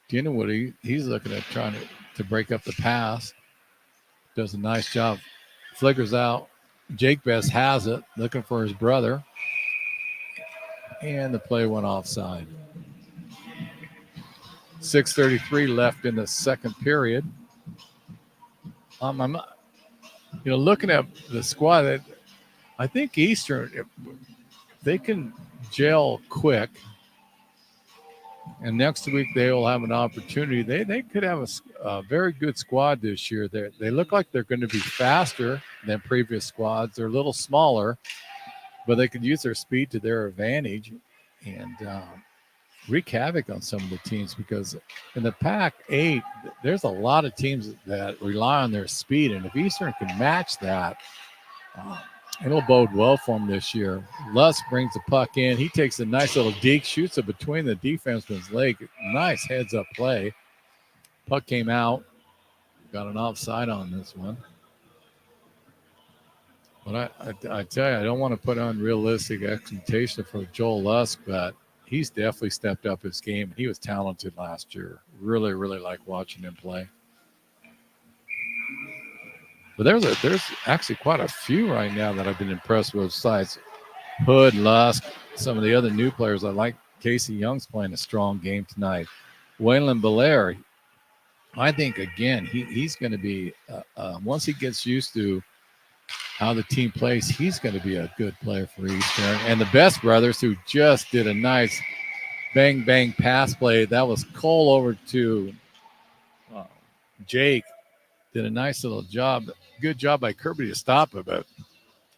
Dinwiddie, he's looking at trying to break up the pass. Does a nice job. Flickers out. Jake Best has it, looking for his brother. And the play went offside. 6:33 left in the second period. I'm looking at the squad, I think Eastern, if they can gel quick, and next week they will have an opportunity. They could have a very good squad this year. They look like they're going to be faster than previous squads. They're a little smaller, but they could use their speed to their advantage and wreak havoc on some of the teams, because in the Pac-8, there's a lot of teams that rely on their speed, and if Eastern can match that, it'll bode well for them this year. Lusk brings the puck in. He takes a nice little deke, shoots it between the defenseman's leg. Nice heads-up play. Puck came out. Got an offside on this one. But I tell you, I don't want to put unrealistic expectations for Joel Lusk, but he's definitely stepped up his game. He was talented last year. Really, really like watching him play. But there's actually quite a few right now that I've been impressed with, besides Hood, Lusk, some of the other new players. I like Casey Young's playing a strong game tonight. Waylon Belair, I think, again, he's going to be, once he gets used to how the team plays, he's going to be a good player for Eastern. And the Best brothers, who just did a nice bang pass play. That was Cole over to Jake. Did a nice little job. Good job by Kirby to stop it, but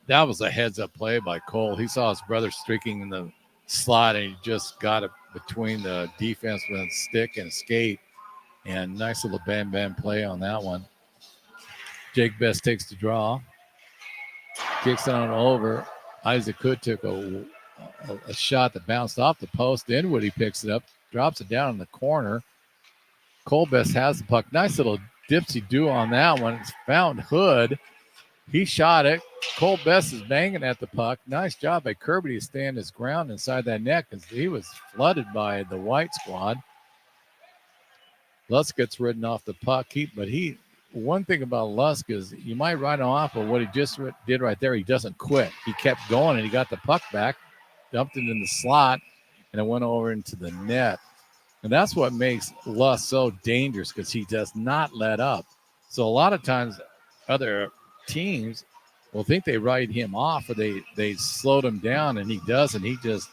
that was a heads-up play by Cole. He saw his brother streaking in the slot, and he just got it between the defenseman's stick and skate. And nice little bam play on that one. Jake Best takes the draw. Kicks it on over. Isaac Hood took a shot that bounced off the post. Dinwiddie picks it up, drops it down in the corner. Colbest has the puck. Nice little dipsy-do on that one. It's found Hood. He shot it. Colbest is banging at the puck. Nice job by Kirby to stand his ground inside that net because he was flooded by the White squad. Lusk gets ridden off the puck. One thing about Lusk is you might write him off, but what he just did right there, he doesn't quit. He kept going, and he got the puck back, dumped it in the slot, and it went over into the net. And that's what makes Lusk so dangerous because he does not let up. So a lot of times other teams will think they write him off or they slowed him down, and he doesn't. He just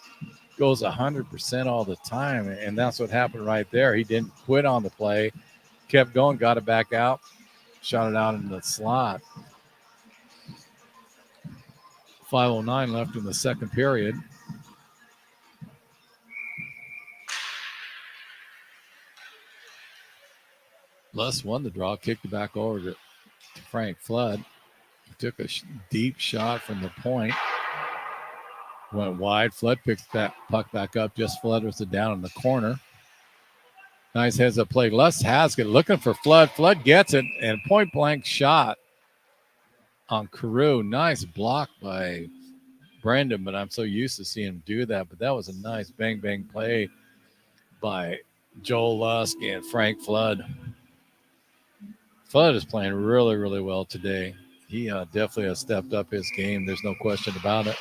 goes 100% all the time, and that's what happened right there. He didn't quit on the play, kept going, got it back out, shot it out in the slot. 5:09 left in the second period. Lusk won the draw, kicked it back over to Frank Flood. He took a deep shot from the point. Went wide. Flood picks that puck back up, just flutters it down in the corner. Nice heads-up play. Lusk has it, looking for Flood. Flood gets it, and point-blank shot on Carew. Nice block by Brendan, but I'm so used to seeing him do that. But that was a nice bang-bang play by Joel Lusk and Frank Flood. Flood is playing really, really well today. He definitely has stepped up his game. There's no question about it.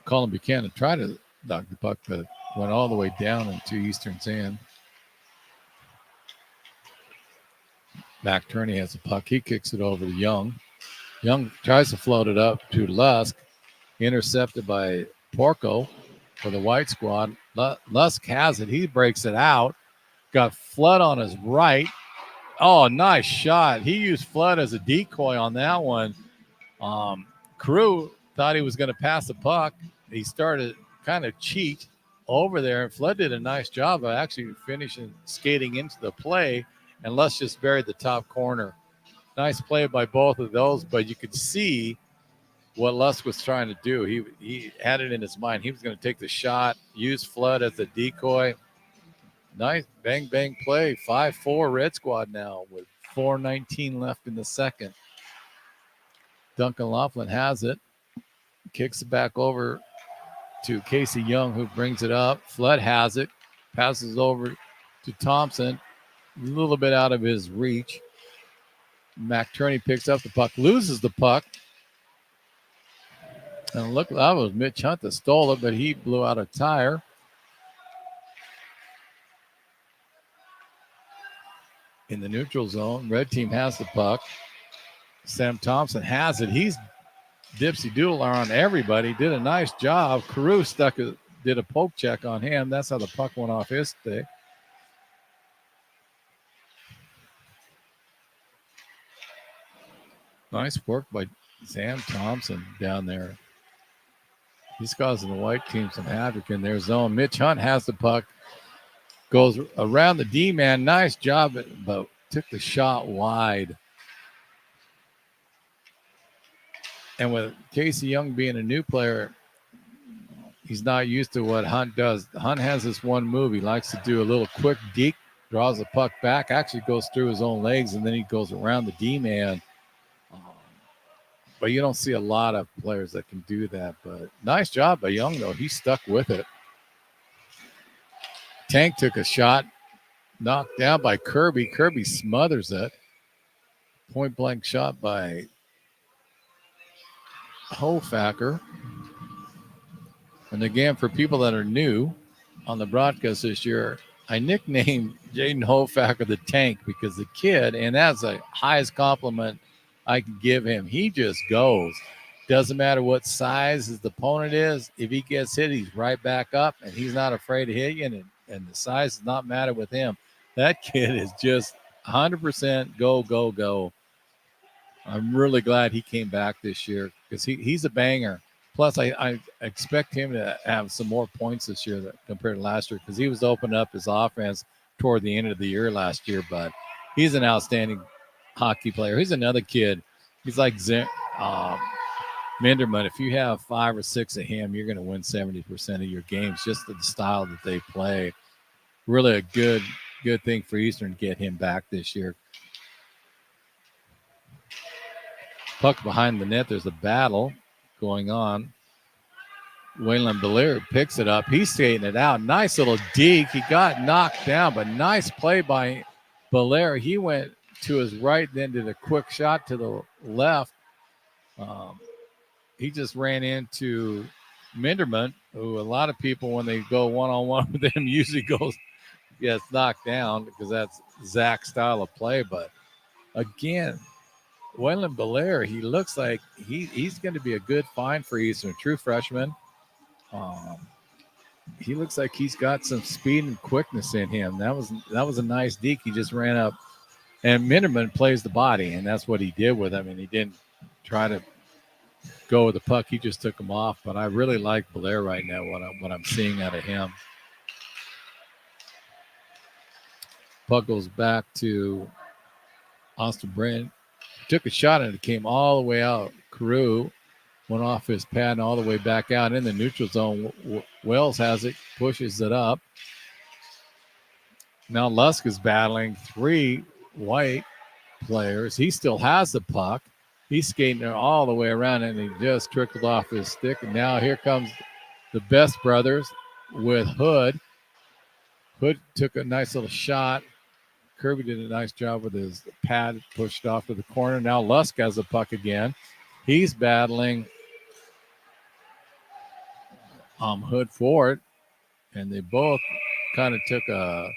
Colin Buchanan tried to knock the puck, but went all the way down into Eastern's hand. Mac Turney has the puck. He kicks it over to Young. Young tries to float it up to Lusk. Intercepted by Porco for the White squad. Lusk has it. He breaks it out. Got Flood on his right. Oh, nice shot. He used Flood as a decoy on that one. Carew thought he was going to pass the puck. He started kind of cheat over there, and Flood did a nice job of actually finishing, skating into the play, and Lusk just buried the top corner. Nice play by both of those, but you could see what Lusk was trying to do. He had it in his mind. He was going to take the shot, use Flood as a decoy. Nice bang play. 5-4 Red Squad now with 4:19 left in the second. Duncan Laughlin has it. Kicks it back over to Casey Young, who brings it up. Flood has it. Passes over to Thompson. A little bit out of his reach. Mac Turney picks up the puck. Loses the puck. And look, that was Mitch Hunt that stole it, but he blew out a tire. In the neutral zone, red team has the puck. Sam Thompson has it. He's dipsy doodle on everybody. Did a nice job. Carew did a poke check on him. That's how the puck went off his stick. Nice work by Sam Thompson down there. He's causing the white team some havoc in their zone. Mitch Hunt has the puck. Goes around the D-man. Nice job, but took the shot wide. And with Casey Young being a new player, he's not used to what Hunt does. Hunt has this one move. He likes to do a little quick deke, draws the puck back, actually goes through his own legs, and then he goes around the D-man. But you don't see a lot of players that can do that. But nice job by Young, though. He stuck with it. Tank took a shot, knocked down by Kirby. Kirby smothers it. Point-blank shot by Hofacker. And again, for people that are new on the broadcast this year, I nicknamed Jaden Hofacker the Tank because the kid, and that's the highest compliment I can give him. He just goes. Doesn't matter what size his opponent is. If he gets hit, he's right back up, and he's not afraid to hit you, and the size does not matter with him. That kid is just 100% go, go, go. I'm really glad he came back this year because he's a banger. Plus, I expect him to have some more points this year compared to last year because he was opening up his offense toward the end of the year last year. But he's an outstanding hockey player. He's another kid. He's like Minderman. If you have 5 or 6 of him, you're going to win 70% of your games just to the style that they play. Really a good thing for Eastern to get him back this year. Puck behind the net. There's a battle going on. Waylon Belair picks it up. He's skating it out. Nice little deke. He got knocked down, but nice play by Belair. He went to his right, then did a quick shot to the left. He just ran into Minderman, who a lot of people, when they go one-on-one with him, usually gets knocked down because that's Zach's style of play. But again, Waylon Belair, he looks like he's going to be a good find for Eastern. True freshman. He looks like he's got some speed and quickness in him. That was a nice deke. He just ran up, and Minderman plays the body, and that's what he did with him. And he didn't try to go with the puck. He just took him off. But I really like Belair right now. What I'm seeing out of him. Puck goes back to Austin Brand. Took a shot and it came all the way out. Carew went off his pad and all the way back out in the neutral zone. Wells has it, pushes it up. Now Lusk is battling 3 white players. He still has the puck. He's skating it all the way around and he just trickled off his stick. And now here comes the Best brothers with Hood. Hood took a nice little shot. Kirby did a nice job with his pad, pushed off to the corner. Now Lusk has the puck again. He's battling Hood for it, and they both kind of took a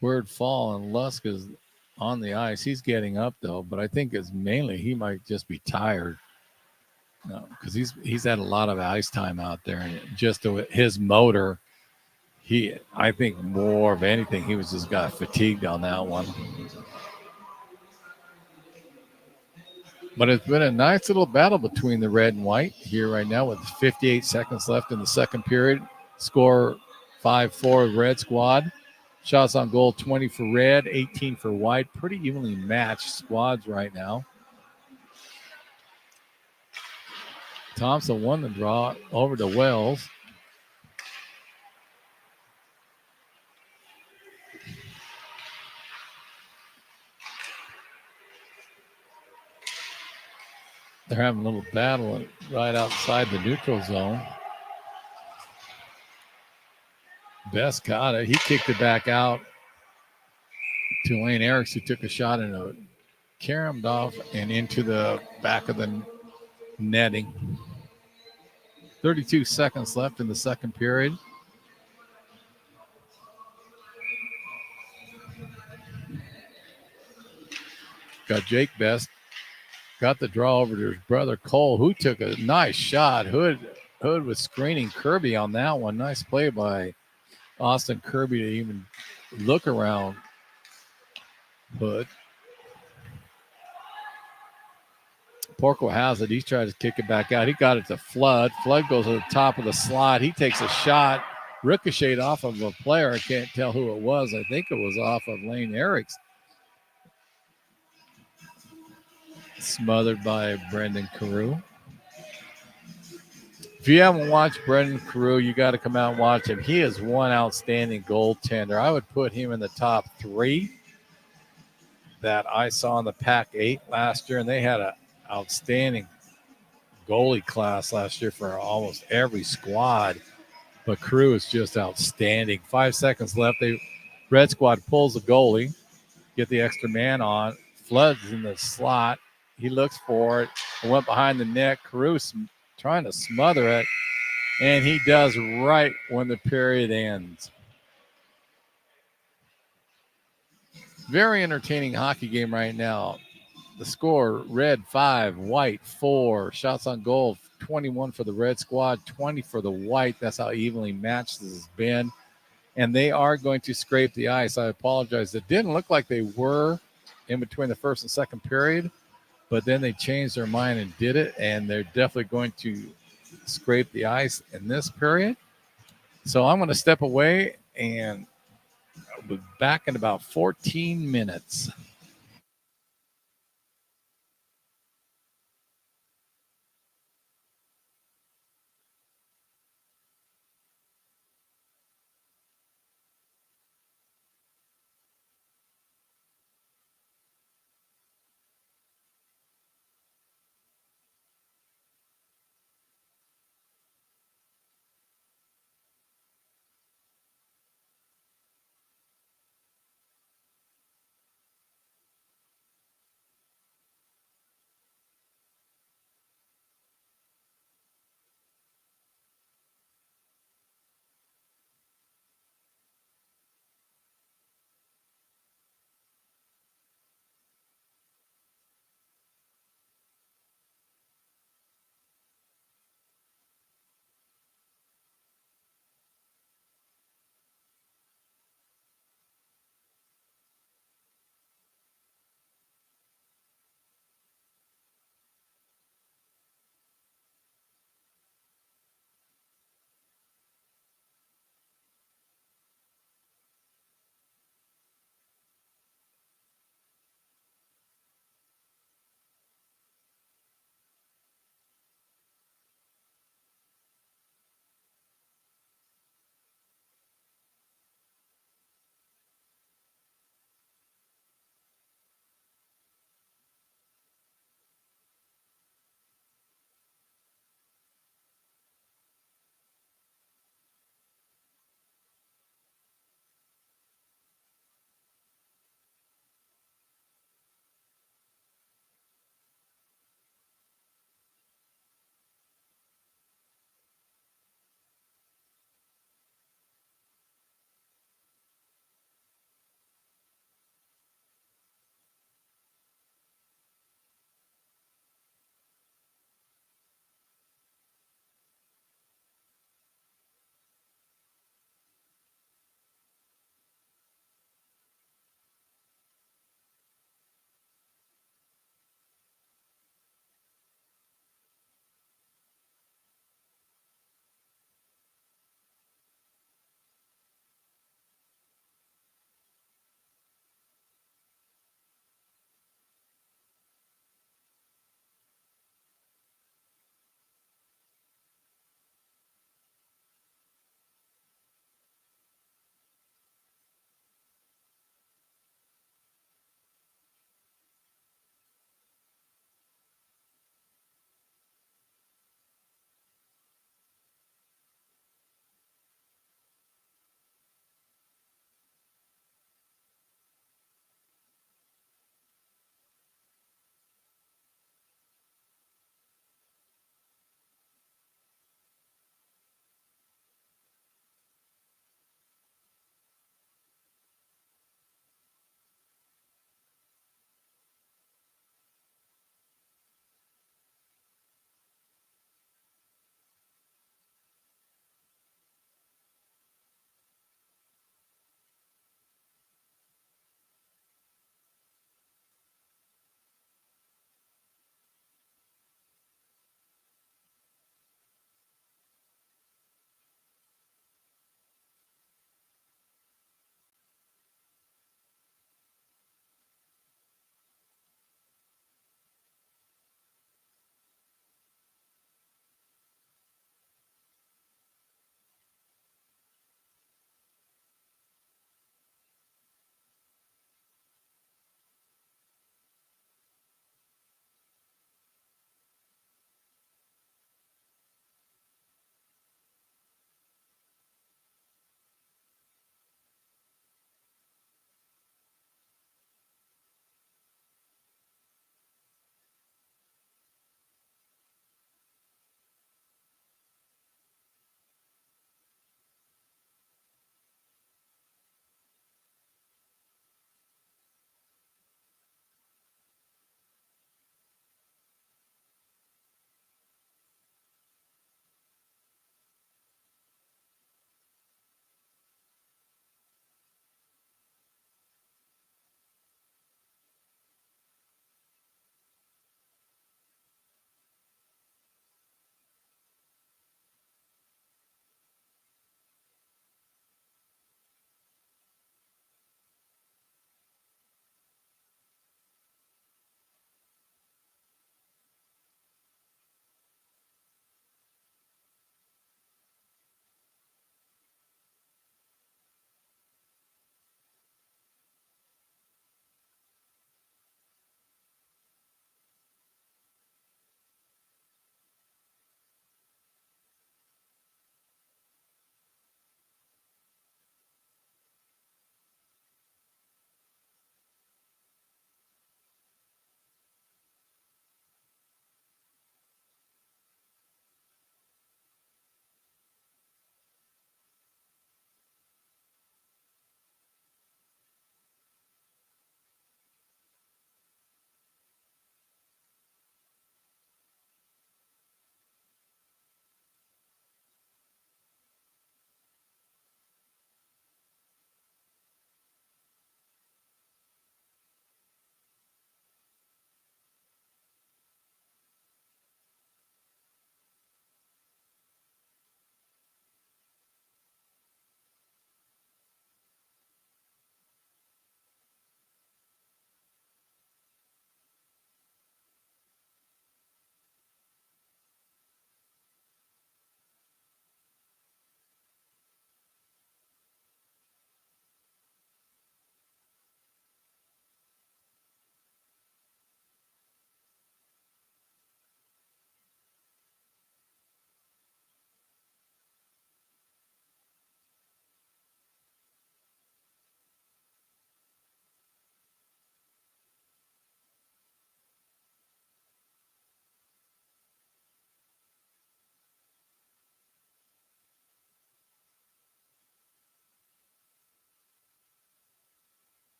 weird fall, and Lusk is on the ice. He's getting up, though, but I think it's mainly he might just be tired because he's had a lot of ice time out there, and just his motor, I think more of anything, he was just got fatigued on that one. But it's been a nice little battle between the red and white here right now with 58 seconds left in the second period. Score 5-4 red squad. Shots on goal 20 for red, 18 for white. Pretty evenly matched squads right now. Thompson won the draw over to Wells. They're having a little battle right outside the neutral zone. Best got it. He kicked it back out to Lane Eriks, who took a shot and caromed off and into the back of the netting. 32 seconds left in the second period. Got Jake Best. Got the draw over to his brother Cole, who took a nice shot. Hood was screening Kirby on that one. Nice play by Austin Kirby to even look around Hood. Porco has it. He's trying to kick it back out. He got it to Flood. Flood goes to the top of the slot. He takes a shot, ricocheted off of a player. I can't tell who it was. I think it was off of Lane Eriks. Smothered by Brendan Carew. If you haven't watched Brendan Carew, you got to come out and watch him. He is one outstanding goaltender. I would put him in the top 3 that I saw in the Pac-8 last year, and they had an outstanding goalie class last year for almost every squad. But Carew is just outstanding. 5 seconds left. Red squad pulls the goalie, get the extra man on. Flood's in the slot. He looks for it. It went behind the net. Carew trying to smother it, and he does right when the period ends. Very entertaining hockey game right now. The score, red 5, white 4. Shots on goal, 21 for the red squad, 20 for the white. That's how evenly matched this has been. And they are going to scrape the ice. I apologize. It didn't look like they were in between the first and second period, but then they changed their mind and did it, and they're definitely going to scrape the ice in this period. So I'm going to step away, and I'll be back in about 14 minutes.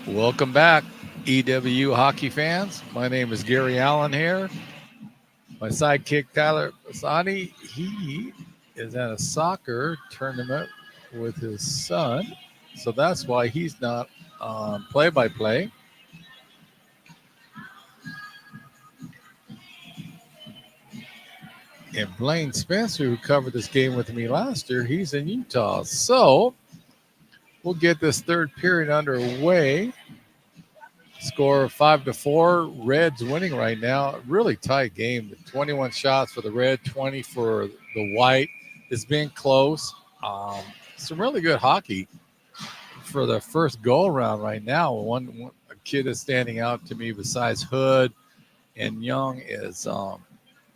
Welcome back, EW hockey fans. My name is Gary Allen here. My sidekick, Tyler Asani, he is at a soccer tournament with his son. So that's why he's not on play-by-play. And Blaine Spencer, who covered this game with me last year, he's in Utah. So we'll get this third period underway. Score 5-4. Reds winning right now. Really tight game. 21 shots for the red, 20 for the white. It's been close. Some really good hockey for the first go around right now. One a kid is standing out to me besides Hood and Young is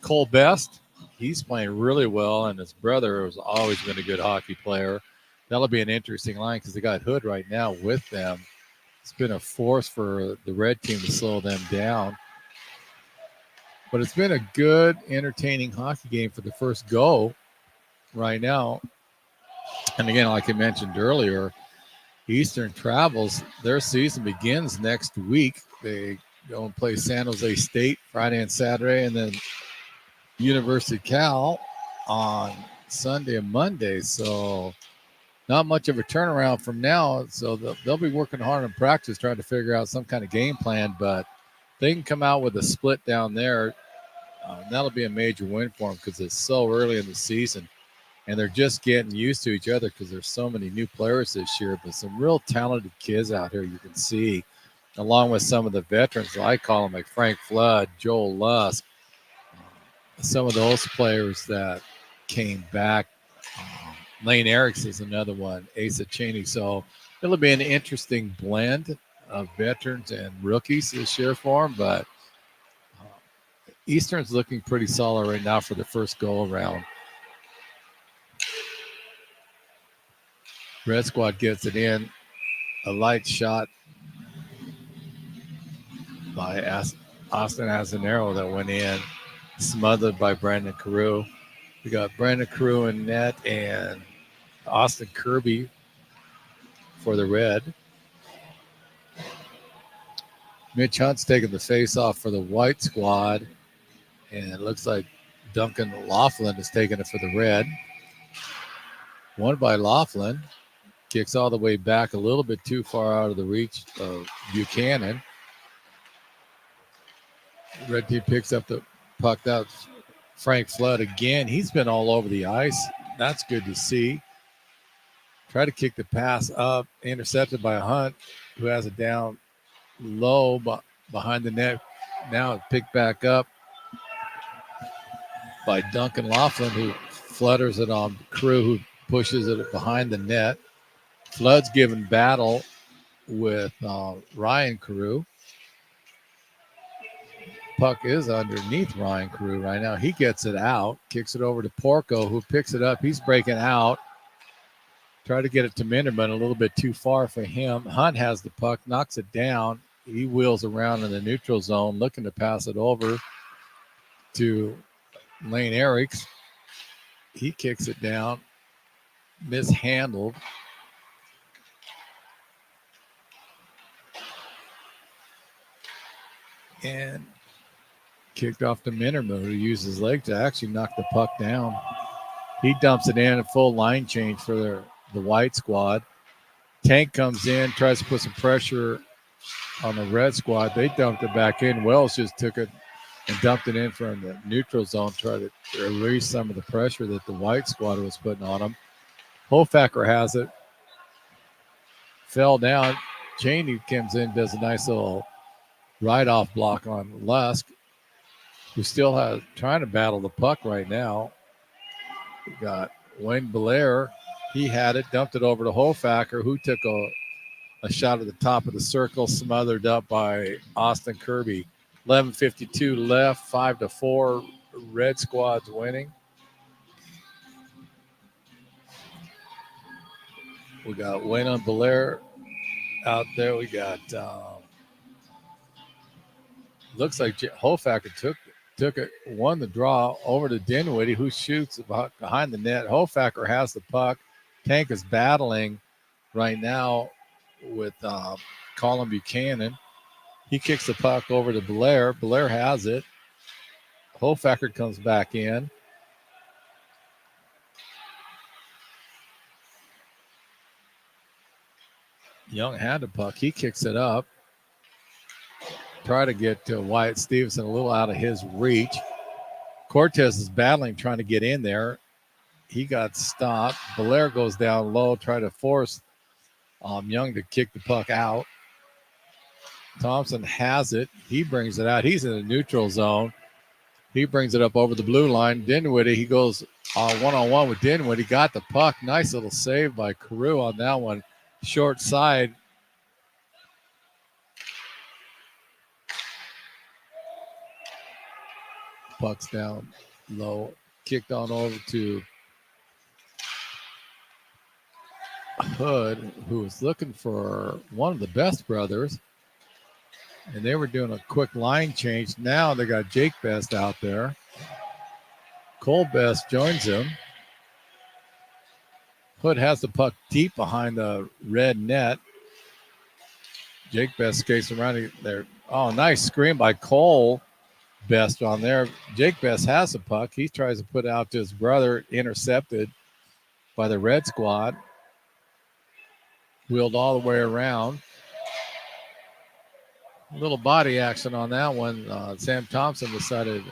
Cole Best. He's playing really well, and his brother has always been a good hockey player. That'll be an interesting line because they got Hood right now with them. It's been a force for the red team to slow them down. But it's been a good, entertaining hockey game for the first go right now. And again, like I mentioned earlier, Eastern travels. Their season begins next week. They go and play San Jose State Friday and Saturday, and then University of Cal on Sunday and Monday. So not much of a turnaround from now. So they'll be working hard in practice trying to figure out some kind of game plan. But they can come out with a split down there. That'll be a major win for them because it's so early in the season. And they're just getting used to each other because there's so many new players this year. But some real talented kids out here you can see, along with some of the veterans, I call them, like Frank Flood, Joel Lusk, some of those players that came back. Lane Erickson is another one, Asa Cheney. So it'll be an interesting blend of veterans and rookies this year for them. But Eastern's looking pretty solid right now for the first go around. Red squad gets it in. A light shot by Austin Azanero that went in, smothered by Brandon Carew. We got Brandon Carew in net and Austin Kirby for the red. Mitch Hunt's taking the face off for the white squad. And it looks like Duncan Laughlin is taking it for the red. Won by Laughlin. Kicks all the way back a little bit too far out of the reach of Buchanan. Red team picks up the puck out. Frank Flood again. He's been all over the ice. That's good to see. Try to kick the pass up. Intercepted by Hunt, who has it down low behind the net. Now it's picked back up by Duncan Laughlin, who flutters it on Crew, who pushes it behind the net. Flood's giving battle with Ryan Carew. Puck is underneath Ryan Carew right now. He gets it out, kicks it over to Porco, who picks it up. He's breaking out. Try to get it to Minderman, a little bit too far for him. Hunt has the puck, knocks it down. He wheels around in the neutral zone, looking to pass it over to Lane Eriks. He kicks it down, mishandled. And kicked off to Minderman, who used his leg to actually knock the puck down. He dumps it in, a full line change for the white squad. Tank comes in, tries to put some pressure on the red squad. They dumped it back in. Wells just took it and dumped it in from the neutral zone, tried to release some of the pressure that the white squad was putting on him. Hofacker has it. Fell down. Cheney comes in, does a nice little ride-off block on Lusk, who still has trying to battle the puck right now. We got Wayne Belair. He had it, dumped it over to Hofacker, who took a shot at the top of the circle, smothered up by Austin Kirby. 11:52 left, 5-4. Red squad's winning. We got Wayne Belair out there. We got looks like Hofacker took it, won the draw over to Dinwiddie, who shoots behind the net. Hofacker has the puck. Tank is battling right now with Colin Buchanan. He kicks the puck over to Blair. Blair has it. Hofacker comes back in. Young had the puck. He kicks it up. Try to get to Wyatt Stevenson a little out of his reach. Cortez is battling, trying to get in there. He got stopped. Blair goes down low, try to force Young to kick the puck out. Thompson has it. He brings it out. He's in the neutral zone. He brings it up over the blue line. Dinwiddie, he goes one-on-one with Dinwiddie. Got the puck. Nice little save by Carew on that one. Short side. Puck's down low. Kicked on over to Hood, who was looking for one of the Best brothers. And they were doing a quick line change. Now they got Jake Best out there. Cole Best joins him. Hood has the puck deep behind the red net. Jake Best skates around there. Oh, nice screen by Cole Best on there. Jake Best has the puck. He tries to put it out to his brother, intercepted by the red squad. Wheeled all the way around. A little body action on that one. Sam Thompson decided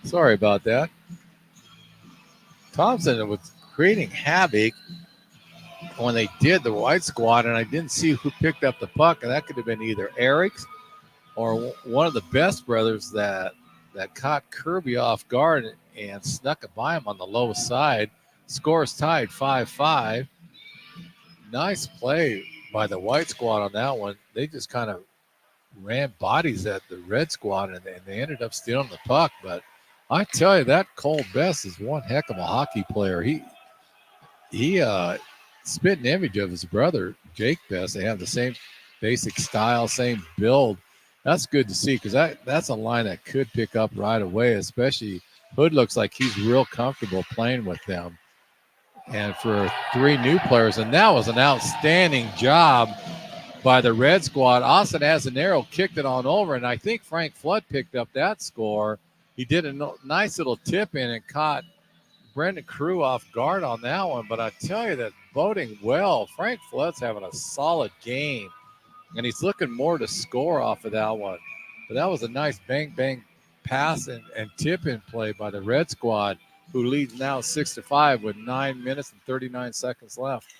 sorry about that. Thompson was creating havoc when they did the white squad, and I didn't see who picked up the puck, and that could have been either Eric's or one of the Best brothers that caught Kirby off guard and snuck it by him on the low side. Scores tied 5-5. Nice play by the white squad on that one. They just kind of ran bodies at the red squad, and they ended up stealing the puck. But I tell you, that Cole Best is one heck of a hockey player. He spit an image of his brother, Jake Best. They have the same basic style, same build. That's good to see, because that's a line that could pick up right away, especially Hood looks like he's real comfortable playing with them. And for three new players, and that was an outstanding job by the red squad. Austin Azanero kicked it on over, and I think Frank Flood picked up that score. He did a nice little tip in and caught Brendan Carew off guard on that one. But I tell you, that boding well. Frank Flood's having a solid game, and he's looking more to score off of that one. But that was a nice bang pass and tip in play by the red squad, who leads now 6-5 with 9 minutes and 39 seconds left.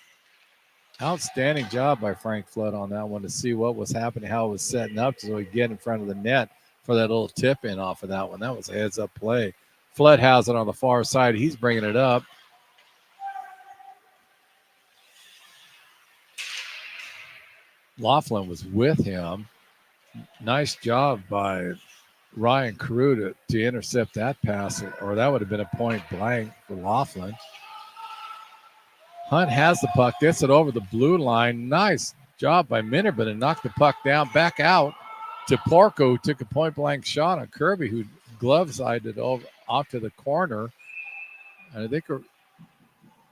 Outstanding job by Frank Flood on that one to see what was happening, how it was setting up so he get in front of the net for that little tip in off of that one. That was a heads up play. Flood has it on the far side. He's bringing it up. Laughlin was with him. Nice job by Ryan Carew to intercept that pass, or that would have been a point blank for Laughlin. Hunt has the puck, gets it over the blue line. Nice job by Minnerbin to knock the puck down, back out to Porco, who took a point blank shot on Kirby, who glove sided over off to the corner. And I think we're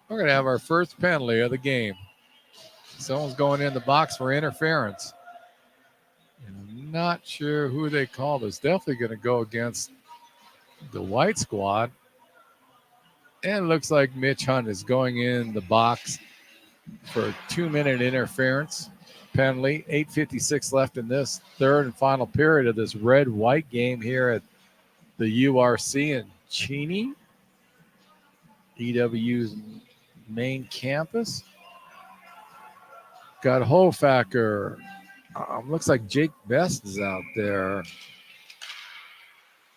going to have our first penalty of the game. Someone's going in the box for interference. And I'm not sure who they called. It's definitely going to go against the white squad. And it looks like Mitch Hunt is going in the box for a 2-minute interference penalty. 8:56 left in this third and final period of this red-white game here at the URC in Cheney, EW's main campus. Got Hofacker. Looks like Jake Best is out there.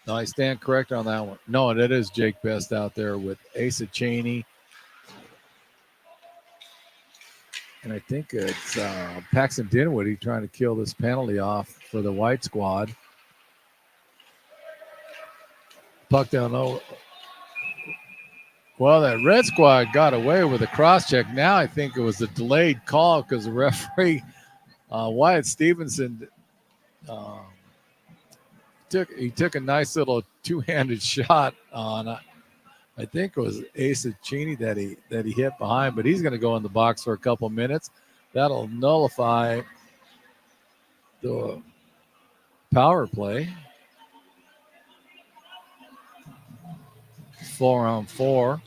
No, I stand correct on that one. No, it is Jake Best out there with Asa Cheney. And I think it's Paxton Dinwiddie trying to kill this penalty off for the white squad. Puck down low. Well, that red squad got away with a cross-check. Now I think it was a delayed call because the referee, Wyatt Stevenson, took a nice little two-handed shot on I think it was Asa Cheney that he hit behind, but he's going to go in the box for a couple minutes. That'll nullify the power play. 4-on-4.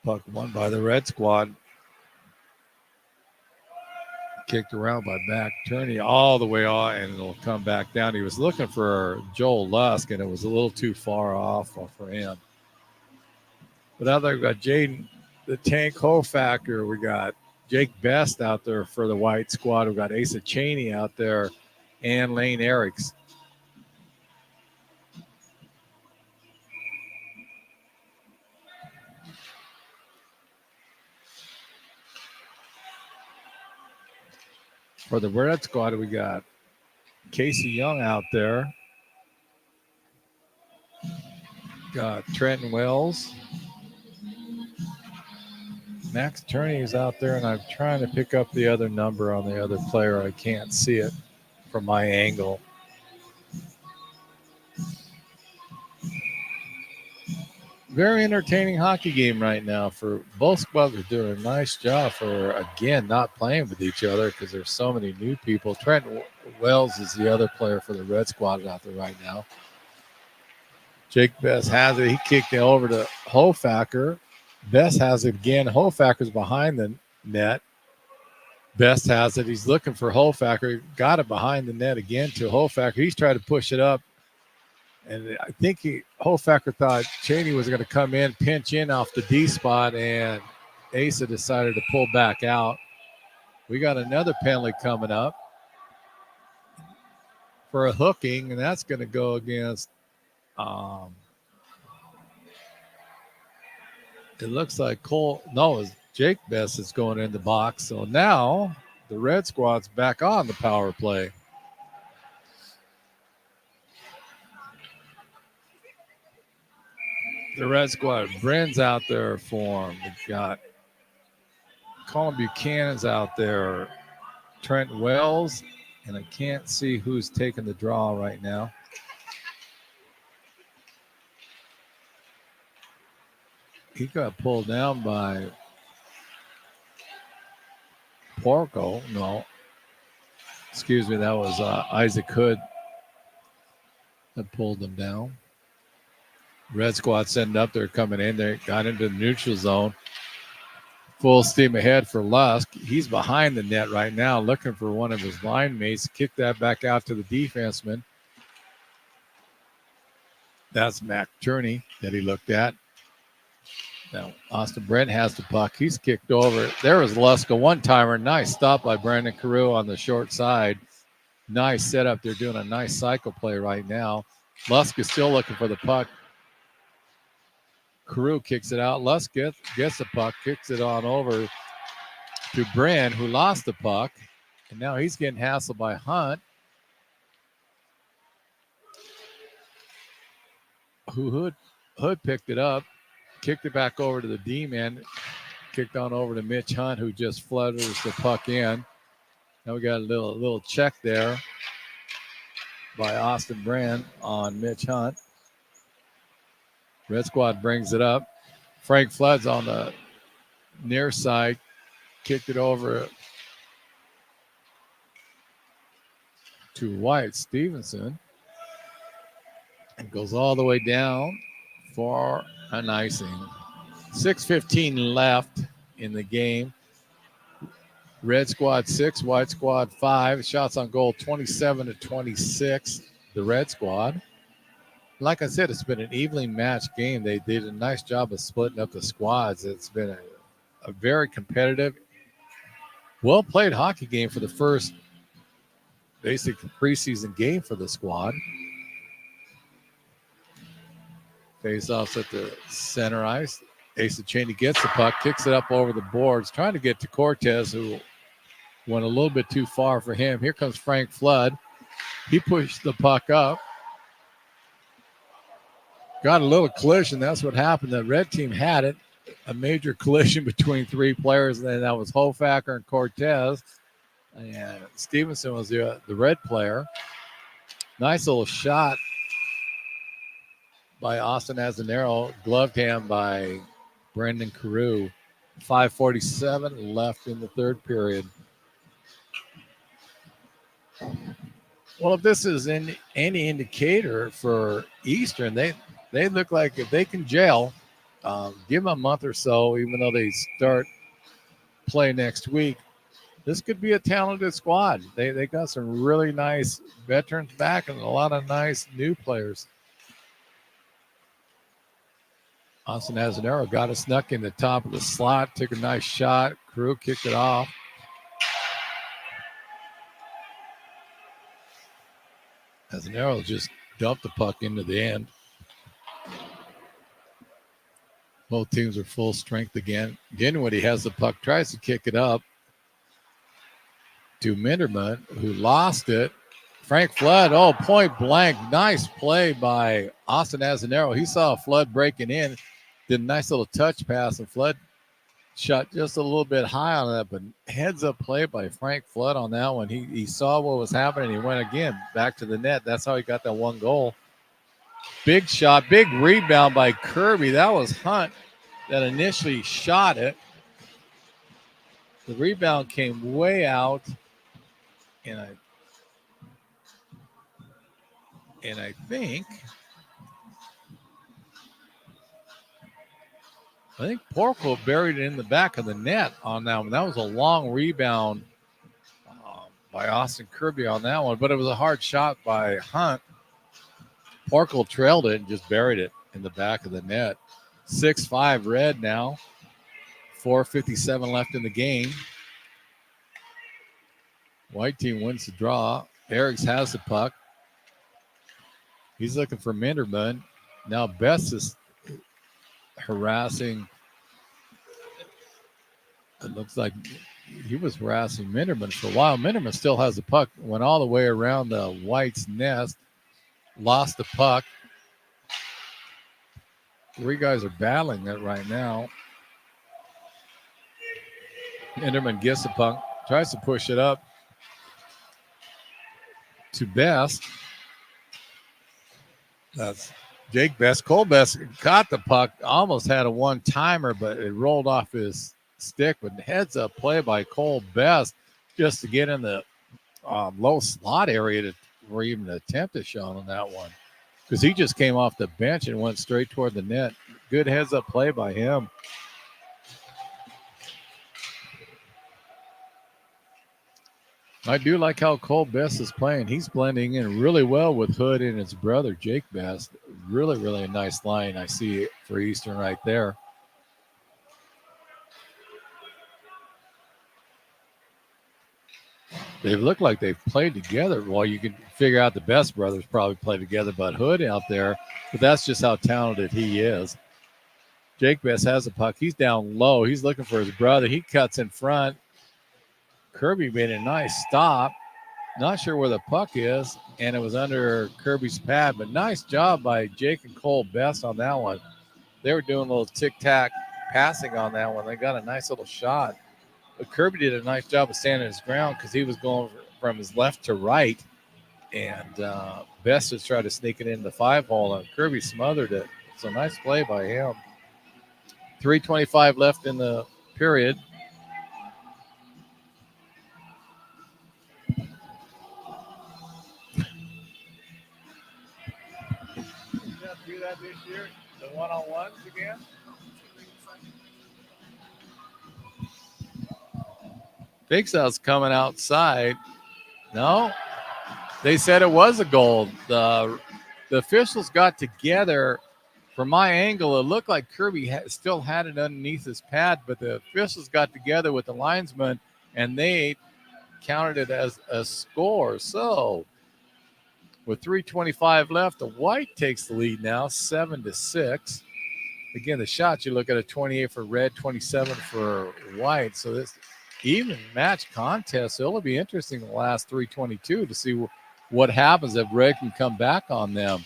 Puck won by the Red Squad. Kicked around by Mac Turney all the way on, and it'll come back down. He was looking for Joel Lusk, and it was a little too far off for him. But out there, we got Jaden, the Tank Hofactor. We got Jake Best out there for the White Squad. We got Asa Cheney out there, and Lane Eriks. For the Red Squad, we got Casey Young out there. Got Trenton Wells. Max Turney is out there, and I'm trying to pick up the other number on the other player. I can't see it from my angle. Very entertaining hockey game right now. For both squads are doing a nice job for, again, not playing with each other because there's so many new people. Trent Wells is the other player for the Red Squad out there right now. Jake Best has it. He kicked it over to Hofactor. Best has it again. Hofactor's behind the net. Best has it. He's looking for Hofactor. Got it behind the net again to Hofactor. He's trying to push it up. And I think Hofactor thought Cheney was going to come in, pinch in off the D spot, and Asa decided to pull back out. We got another penalty coming up for a hooking, and that's going to go against it looks like Jake Best is going in the box. So now the Red Squad's back on the power play. The Red Squad, Bren's out there for him. We've got Colin Buchanan's out there, Trent Wells, and I can't see who's taking the draw right now. He got pulled down by Porco. No. Excuse me, that was Isaac Hood that pulled them down. Red Squad sending up there, coming in there, got into the neutral zone. Full steam ahead for Lusk. He's behind the net right now, looking for one of his line mates. Kick that back out to the defenseman. That's Mac Turney that he looked at. Now, Austin Brent has the puck. He's kicked over. There was Lusk, a one-timer. Nice stop by Brandon Carew on the short side. Nice setup. They're doing a nice cycle play right now. Lusk is still looking for the puck. Carew kicks it out. Lusk gets the puck, kicks it on over to Brand, who lost the puck. And now he's getting hassled by Hunt, who Hood picked it up, kicked it back over to the D-man, kicked on over to Mitch Hunt, who just flutters the puck in. Now we got a little check there by Austin Brand on Mitch Hunt. Red Squad brings it up. Frank Flood's on the near side, kicked it over to Wyatt Stevenson, and goes all the way down for an icing. 6:15 left in the game. Red Squad 6, White Squad 5. Shots on goal 27-26. The Red Squad. Like I said, it's been an evenly matched game. They did a nice job of splitting up the squads. It's been a very competitive, well-played hockey game for the first basic preseason game for the squad. Face-offs at the center ice. Asa Cheney gets the puck, kicks it up over the boards, trying to get to Cortez, who went a little bit too far for him. Here comes Frank Flood. He pushed the puck up. Got a little collision. That's what happened. The red team had it. a major collision between three players, and then that was Hofacker and Cortez. And Stevenson was the red player. Nice little shot by Austin Azanero, gloved hand by Brendan Carew. 5:47 left in the third period. Well, if this is any indicator for Eastern, they look like if they can gel, give them a month or so, even though they start play next week, this could be a talented squad. They got some really nice veterans back and a lot of nice new players. Austin Azanero got it snuck in the top of the slot, took a nice shot. Carew kicked it off. Azanero just dumped the puck into the end. Both teams are full strength again. Dinwiddie has the puck, tries to kick it up to Minderman, who lost it. Frank Flood, point blank. Nice play by Austin Azanero. He saw Flood breaking in, did a nice little touch pass, and Flood shot just a little bit high on that, but heads up play by Frank Flood on that one. He saw what was happening. He went again back to the net. That's how he got that one goal. Big shot, big rebound by Kirby. That was Hunt that initially shot it. The rebound came way out, and I think Porco buried it in the back of the net on that one. That was a long rebound by Austin Kirby on that one, but it was a hard shot by Hunt. Porco trailed it and just buried it in the back of the net. 6-5 red now. 4:57 left in the game. White team wins the draw. Eriks has the puck. He's looking for Minderman. Now Best is harassing. It looks like he was harassing Minderman for a while. Minderman still has the puck. Went all the way around the White's nest. Lost the puck. Three guys are battling it right now. Minderman gets the puck. Tries to push it up to Best. That's Jake Best. Cole Best caught the puck, almost had a one-timer, but it rolled off his stick. But heads up play by Cole Best just to get in the low slot area or even attempt a shot on that one, because he just came off the bench and went straight toward the net. Good heads up play by him. I do like how Cole Best is playing. He's blending in really well with Hood and his brother, Jake Best. Really, really a nice line I see for Eastern right there. They look like they've played together. Well, you can figure out the Best brothers probably play together, but Hood out there, but that's just how talented he is. Jake Best has a puck. He's down low. He's looking for his brother. He cuts in front. Kirby made a nice stop. Not sure where the puck is, and it was under Kirby's pad, but nice job by Jake and Cole Best on that one. They were doing a little tic-tac passing on that one. They got a nice little shot. But Kirby did a nice job of standing his ground because he was going from his left to right, and Best was trying to sneak it in the 5-hole, and Kirby smothered it. It's a nice play by him. 3:25 left in the period. Do that this year, the one-on-ones again. Big South's coming outside. No, they said it was a goal. The officials got together. From my angle, it looked like Kirby still had it underneath his pad, but the officials got together with the linesman, and they counted it as a score. So with 3:25 left, the White takes the lead now, 7-6. Again, the shots, you look at a 28 for Red, 27 for White. So this even match contest, so it'll be interesting in the last 3:22 to see what happens if Red can come back on them.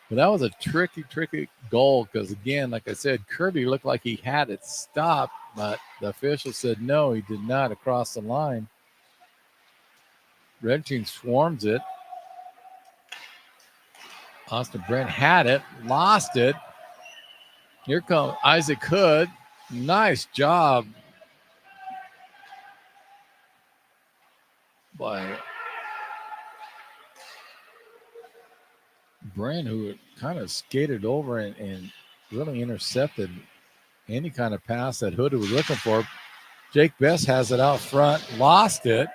But that was a tricky goal because, again, like I said, Kirby looked like he had it stopped, but the official said no, he did not across the line. Red team swarms it. Austin Brent had it, lost it. Here comes Isaac Hood. Nice job by Brent, who kind of skated over and really intercepted any kind of pass that Hood was looking for. Jake Best has it out front, lost it.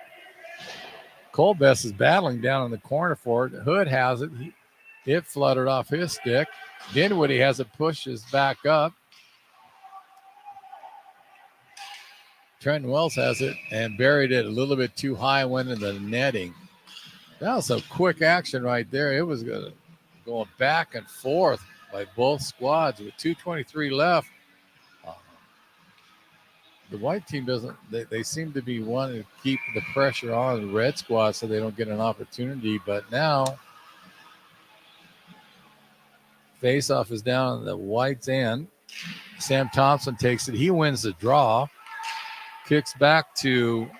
Cole Best is battling down in the corner for it. Hood has it. It fluttered off his stick. Dinwiddie has it, pushes back up. Trenton Wells has it and buried it a little bit too high, went into the netting. That was some quick action right there. It was going back and forth by both squads with 2:23 left. The white team doesn't, they seem to be wanting to keep the pressure on the red squad so they don't get an opportunity. But now, face-off is down on the white's end. Sam Thompson takes it. He wins the draw. Kicks back to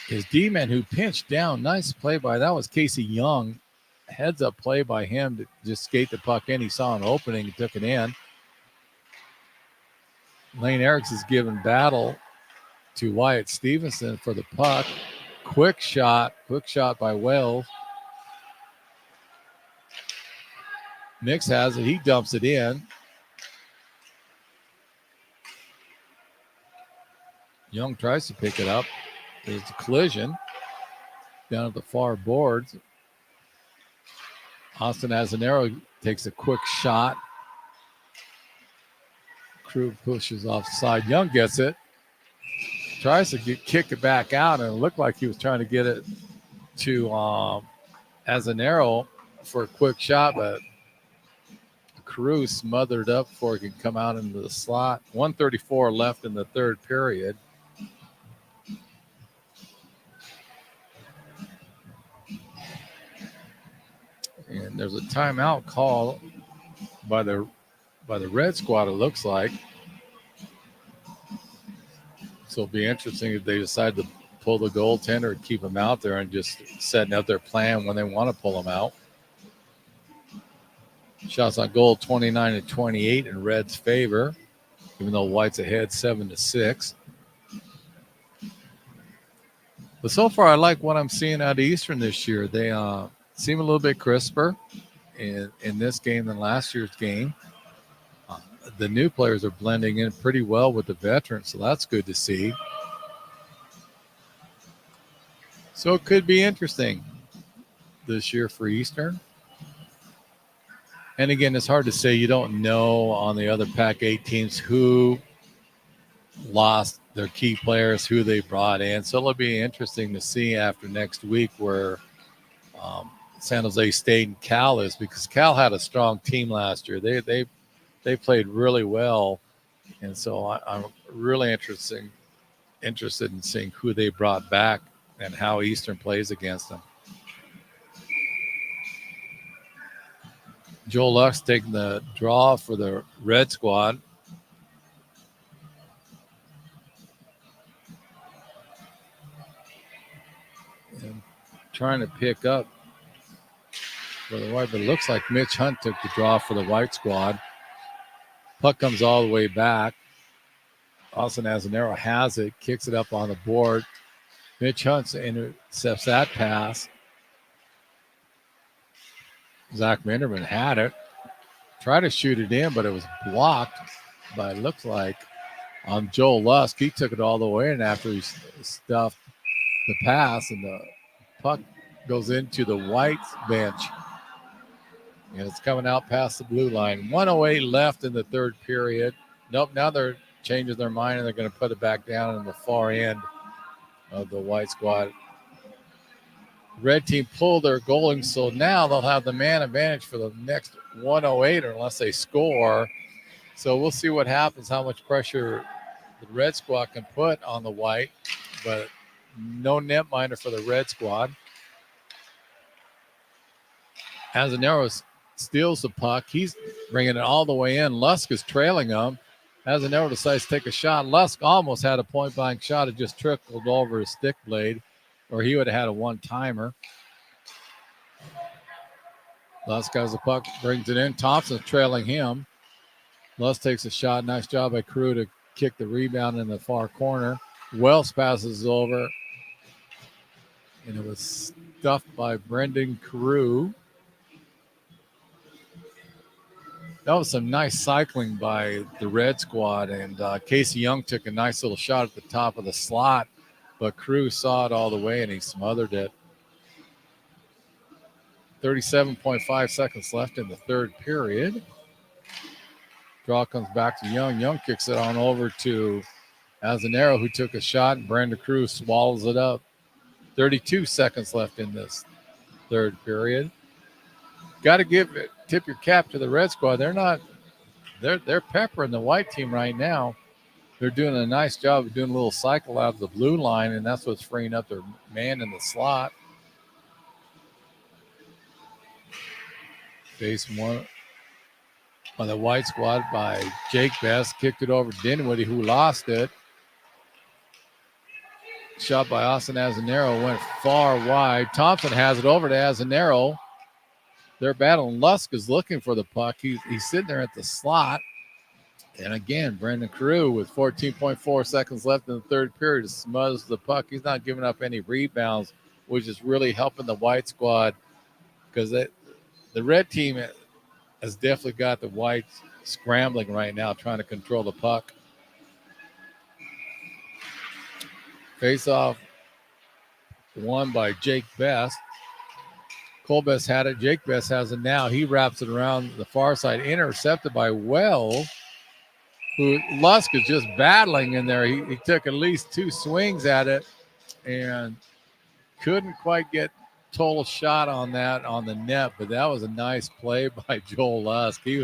his D-man who pinched down. Nice play by, that was Casey Young. Heads-up play by him to just skate the puck in. He saw an opening and took it in. Lane Eriks is giving battle to Wyatt Stevenson for the puck. Quick shot by Wells. Nix has it. He dumps it in. Young tries to pick it up. There's a collision down at the far boards. Austin Azanero takes a quick shot. Crew pushes off the side. Young gets it. Tries to kick it back out, and it looked like he was trying to get it to Azanero for a quick shot, but Carew smothered up before he could come out into the slot. 1:34 left in the third period. And there's a timeout call by the red squad, it looks like. So it'll be interesting if they decide to pull the goaltender or keep him out there and just setting up their plan when they want to pull him out. Shots on goal 29-28 in Red's favor, even though White's ahead 7-6. But so far, I like what I'm seeing out of Eastern this year. They seem a little bit crisper in this game than last year's game. The new players are blending in pretty well with the veterans, so that's good to see. So it could be interesting this year for Eastern. And again, it's hard to say. You don't know on the other Pac-8 teams who lost their key players, who they brought in. So it'll be interesting to see after next week where San Jose State and Cal is, because Cal had a strong team last year. They played really well, and so I'm really interested in seeing who they brought back and how Eastern plays against them. Joel Lux taking the draw for the red squad. And trying to pick up for the white, but it looks like Mitch Hunt took the draw for the white squad. Puck comes all the way back. Austin Azanero has it, kicks it up on the board. Mitch Hunt intercepts that pass. Zach Minderman had it. Tried to shoot it in, but it was blocked by, it looks like, Joel Lusk. He took it all the way in after he stuffed the pass, and the puck goes into the White's bench. And it's coming out past the blue line. 1:08 left in the third period. Nope, now they're changing their mind, and they're going to put it back down in the far end of the white squad. Red team pulled their goaling, so now they'll have the man advantage for the next 1:08 unless they score. So we'll see what happens, how much pressure the red squad can put on the white, but no netminder for the red squad. Azanero steals the puck. He's bringing it all the way in. Lusk is trailing him. Azanero decides to take a shot. Lusk almost had a point-blank shot. It just trickled over his stick blade, or he would have had a one-timer. Lusk has the puck, brings it in. Thompson's trailing him. Lusk takes a shot. Nice job by Crew to kick the rebound in the far corner. Wells passes over, and it was stuffed by Brendan Carew. That was some nice cycling by the Red Squad, and Casey Young took a nice little shot at the top of the slot, but Carew saw it all the way, and he smothered it. 37.5 seconds left in the third period. Draw comes back to Young. Young kicks it on over to Azanero, who took a shot, and Brandon Carew swallows it up. 32 seconds left in this third period. Got to tip your cap to the Red Squad. They're peppering the white team right now. They're doing a nice job of doing a little cycle out of the blue line, and that's what's freeing up their man in the slot. Base one on the white squad by Jake Best. Kicked it over to Dinwiddie, who lost it. Shot by Austin Azanero went far wide. Thompson has it over to Azanero. They're battling. Lusk is looking for the puck. He's sitting there at the slot. And again, Brendan Carew with 14.4 seconds left in the third period smothers the puck. He's not giving up any rebounds, which is really helping the white squad, because the red team has definitely got the whites scrambling right now, trying to control the puck. Face-off won by Jake Best. Cole Best had it. Jake Best has it now. He wraps it around the far side, intercepted by Wells, who Lusk is just battling in there. He took at least two swings at it and couldn't quite get total shot on that on the net, but that was a nice play by Joel Lusk. He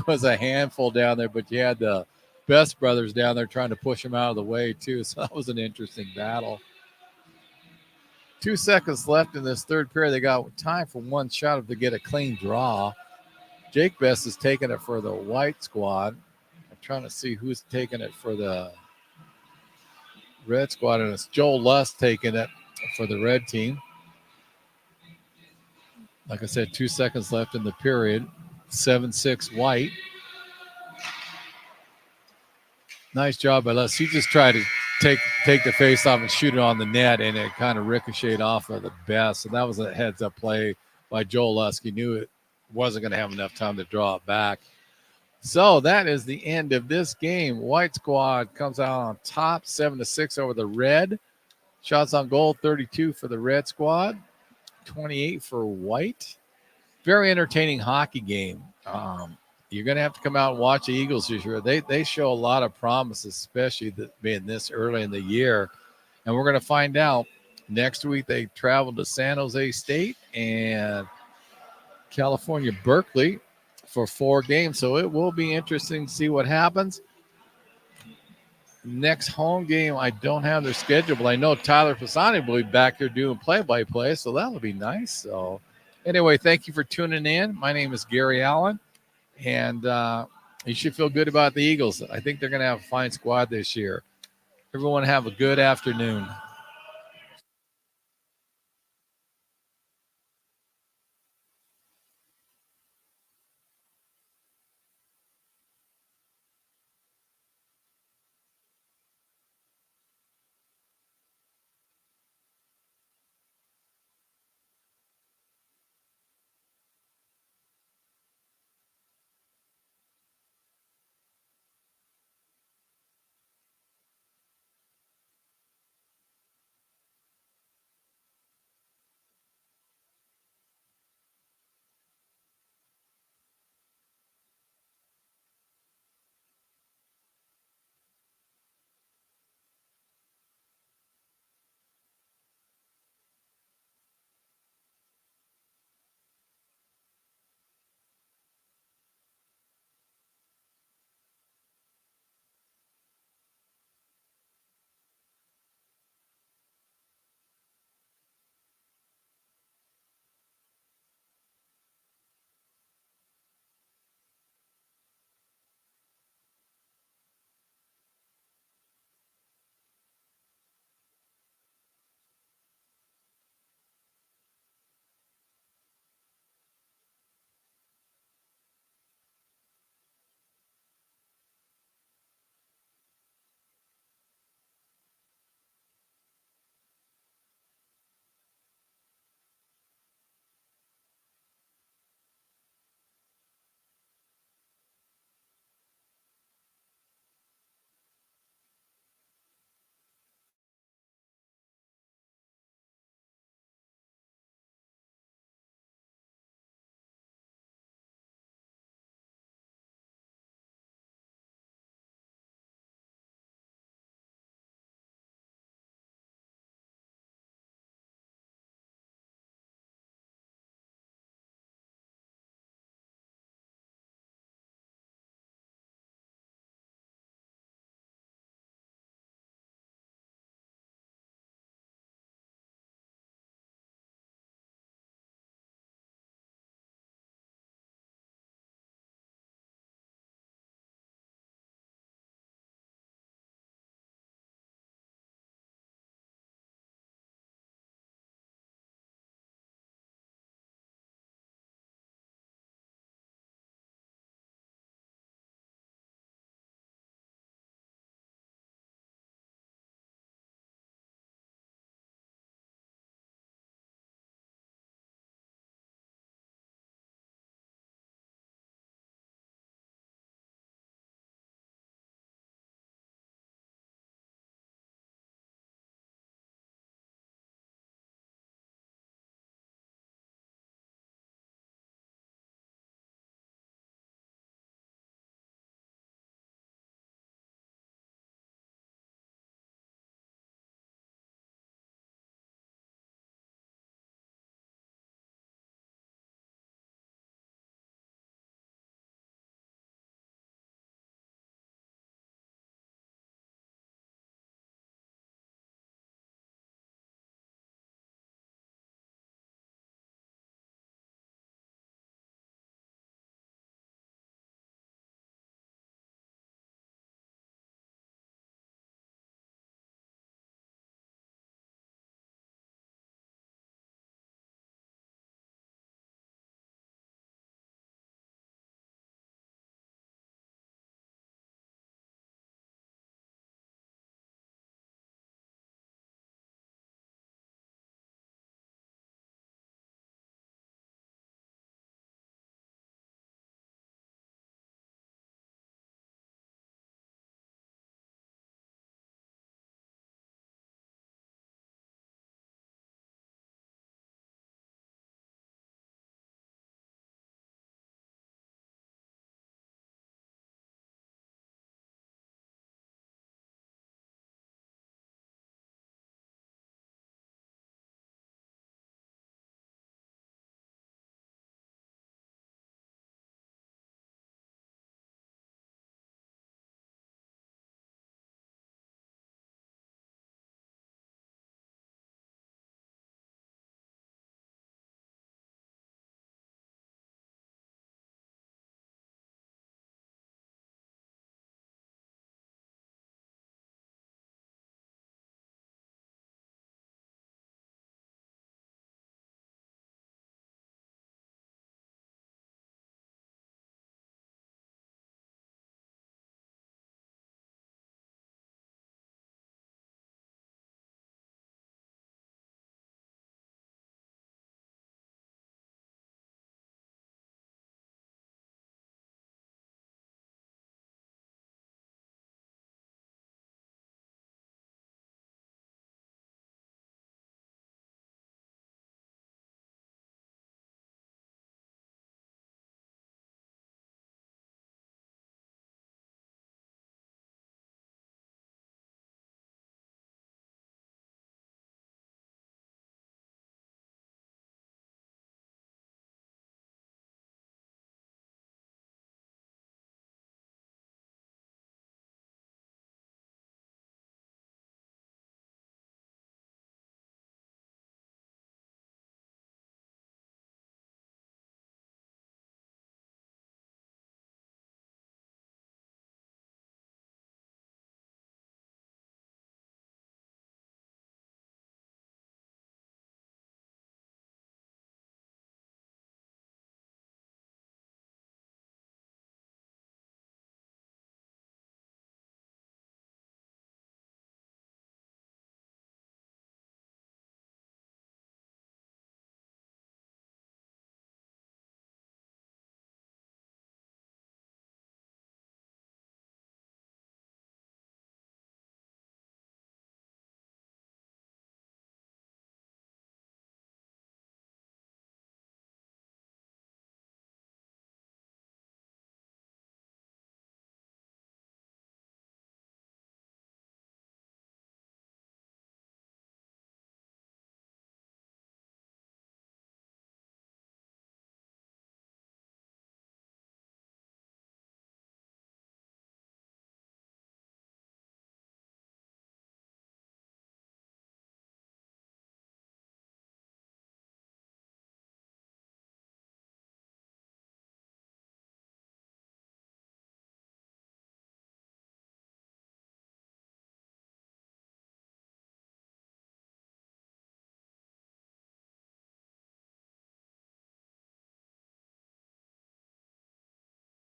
was a handful down there, but you had the Best brothers down there trying to push him out of the way too, so that was an interesting battle. 2 seconds left in this third period. They got time for one shot to get a clean draw. Jake Best is taking it for the white squad. I'm trying to see who's taking it for the red squad, and it's Joel Lusk taking it for the red team. Like I said, 2 seconds left in the period. 7-6 white. Nice job by Lusk. He just tried to take the face off and shoot it on the net, and it kind of ricocheted off of the Best. So that was a heads-up play by Joel Lusk. He knew it wasn't going to have enough time to draw it back. So that is the end of this game. White squad comes out on top, 7-6 over the red. Shots on goal, 32 for the red squad, 28 for white. Very entertaining hockey game. You're going to have to come out and watch the Eagles this year. They show a lot of promise, especially being this early in the year. And we're going to find out. Next week, they travel to San Jose State and California, Berkeley for 4 games. So it will be interesting to see what happens. Next home game, I don't have their schedule, but I know Tyler Pisani will be back here doing play-by-play, so that'll be nice. So anyway, thank you for tuning in. My name is Gary Allen. And you should feel good about the Eagles. I think they're going to have a fine squad this year. Everyone have a good afternoon.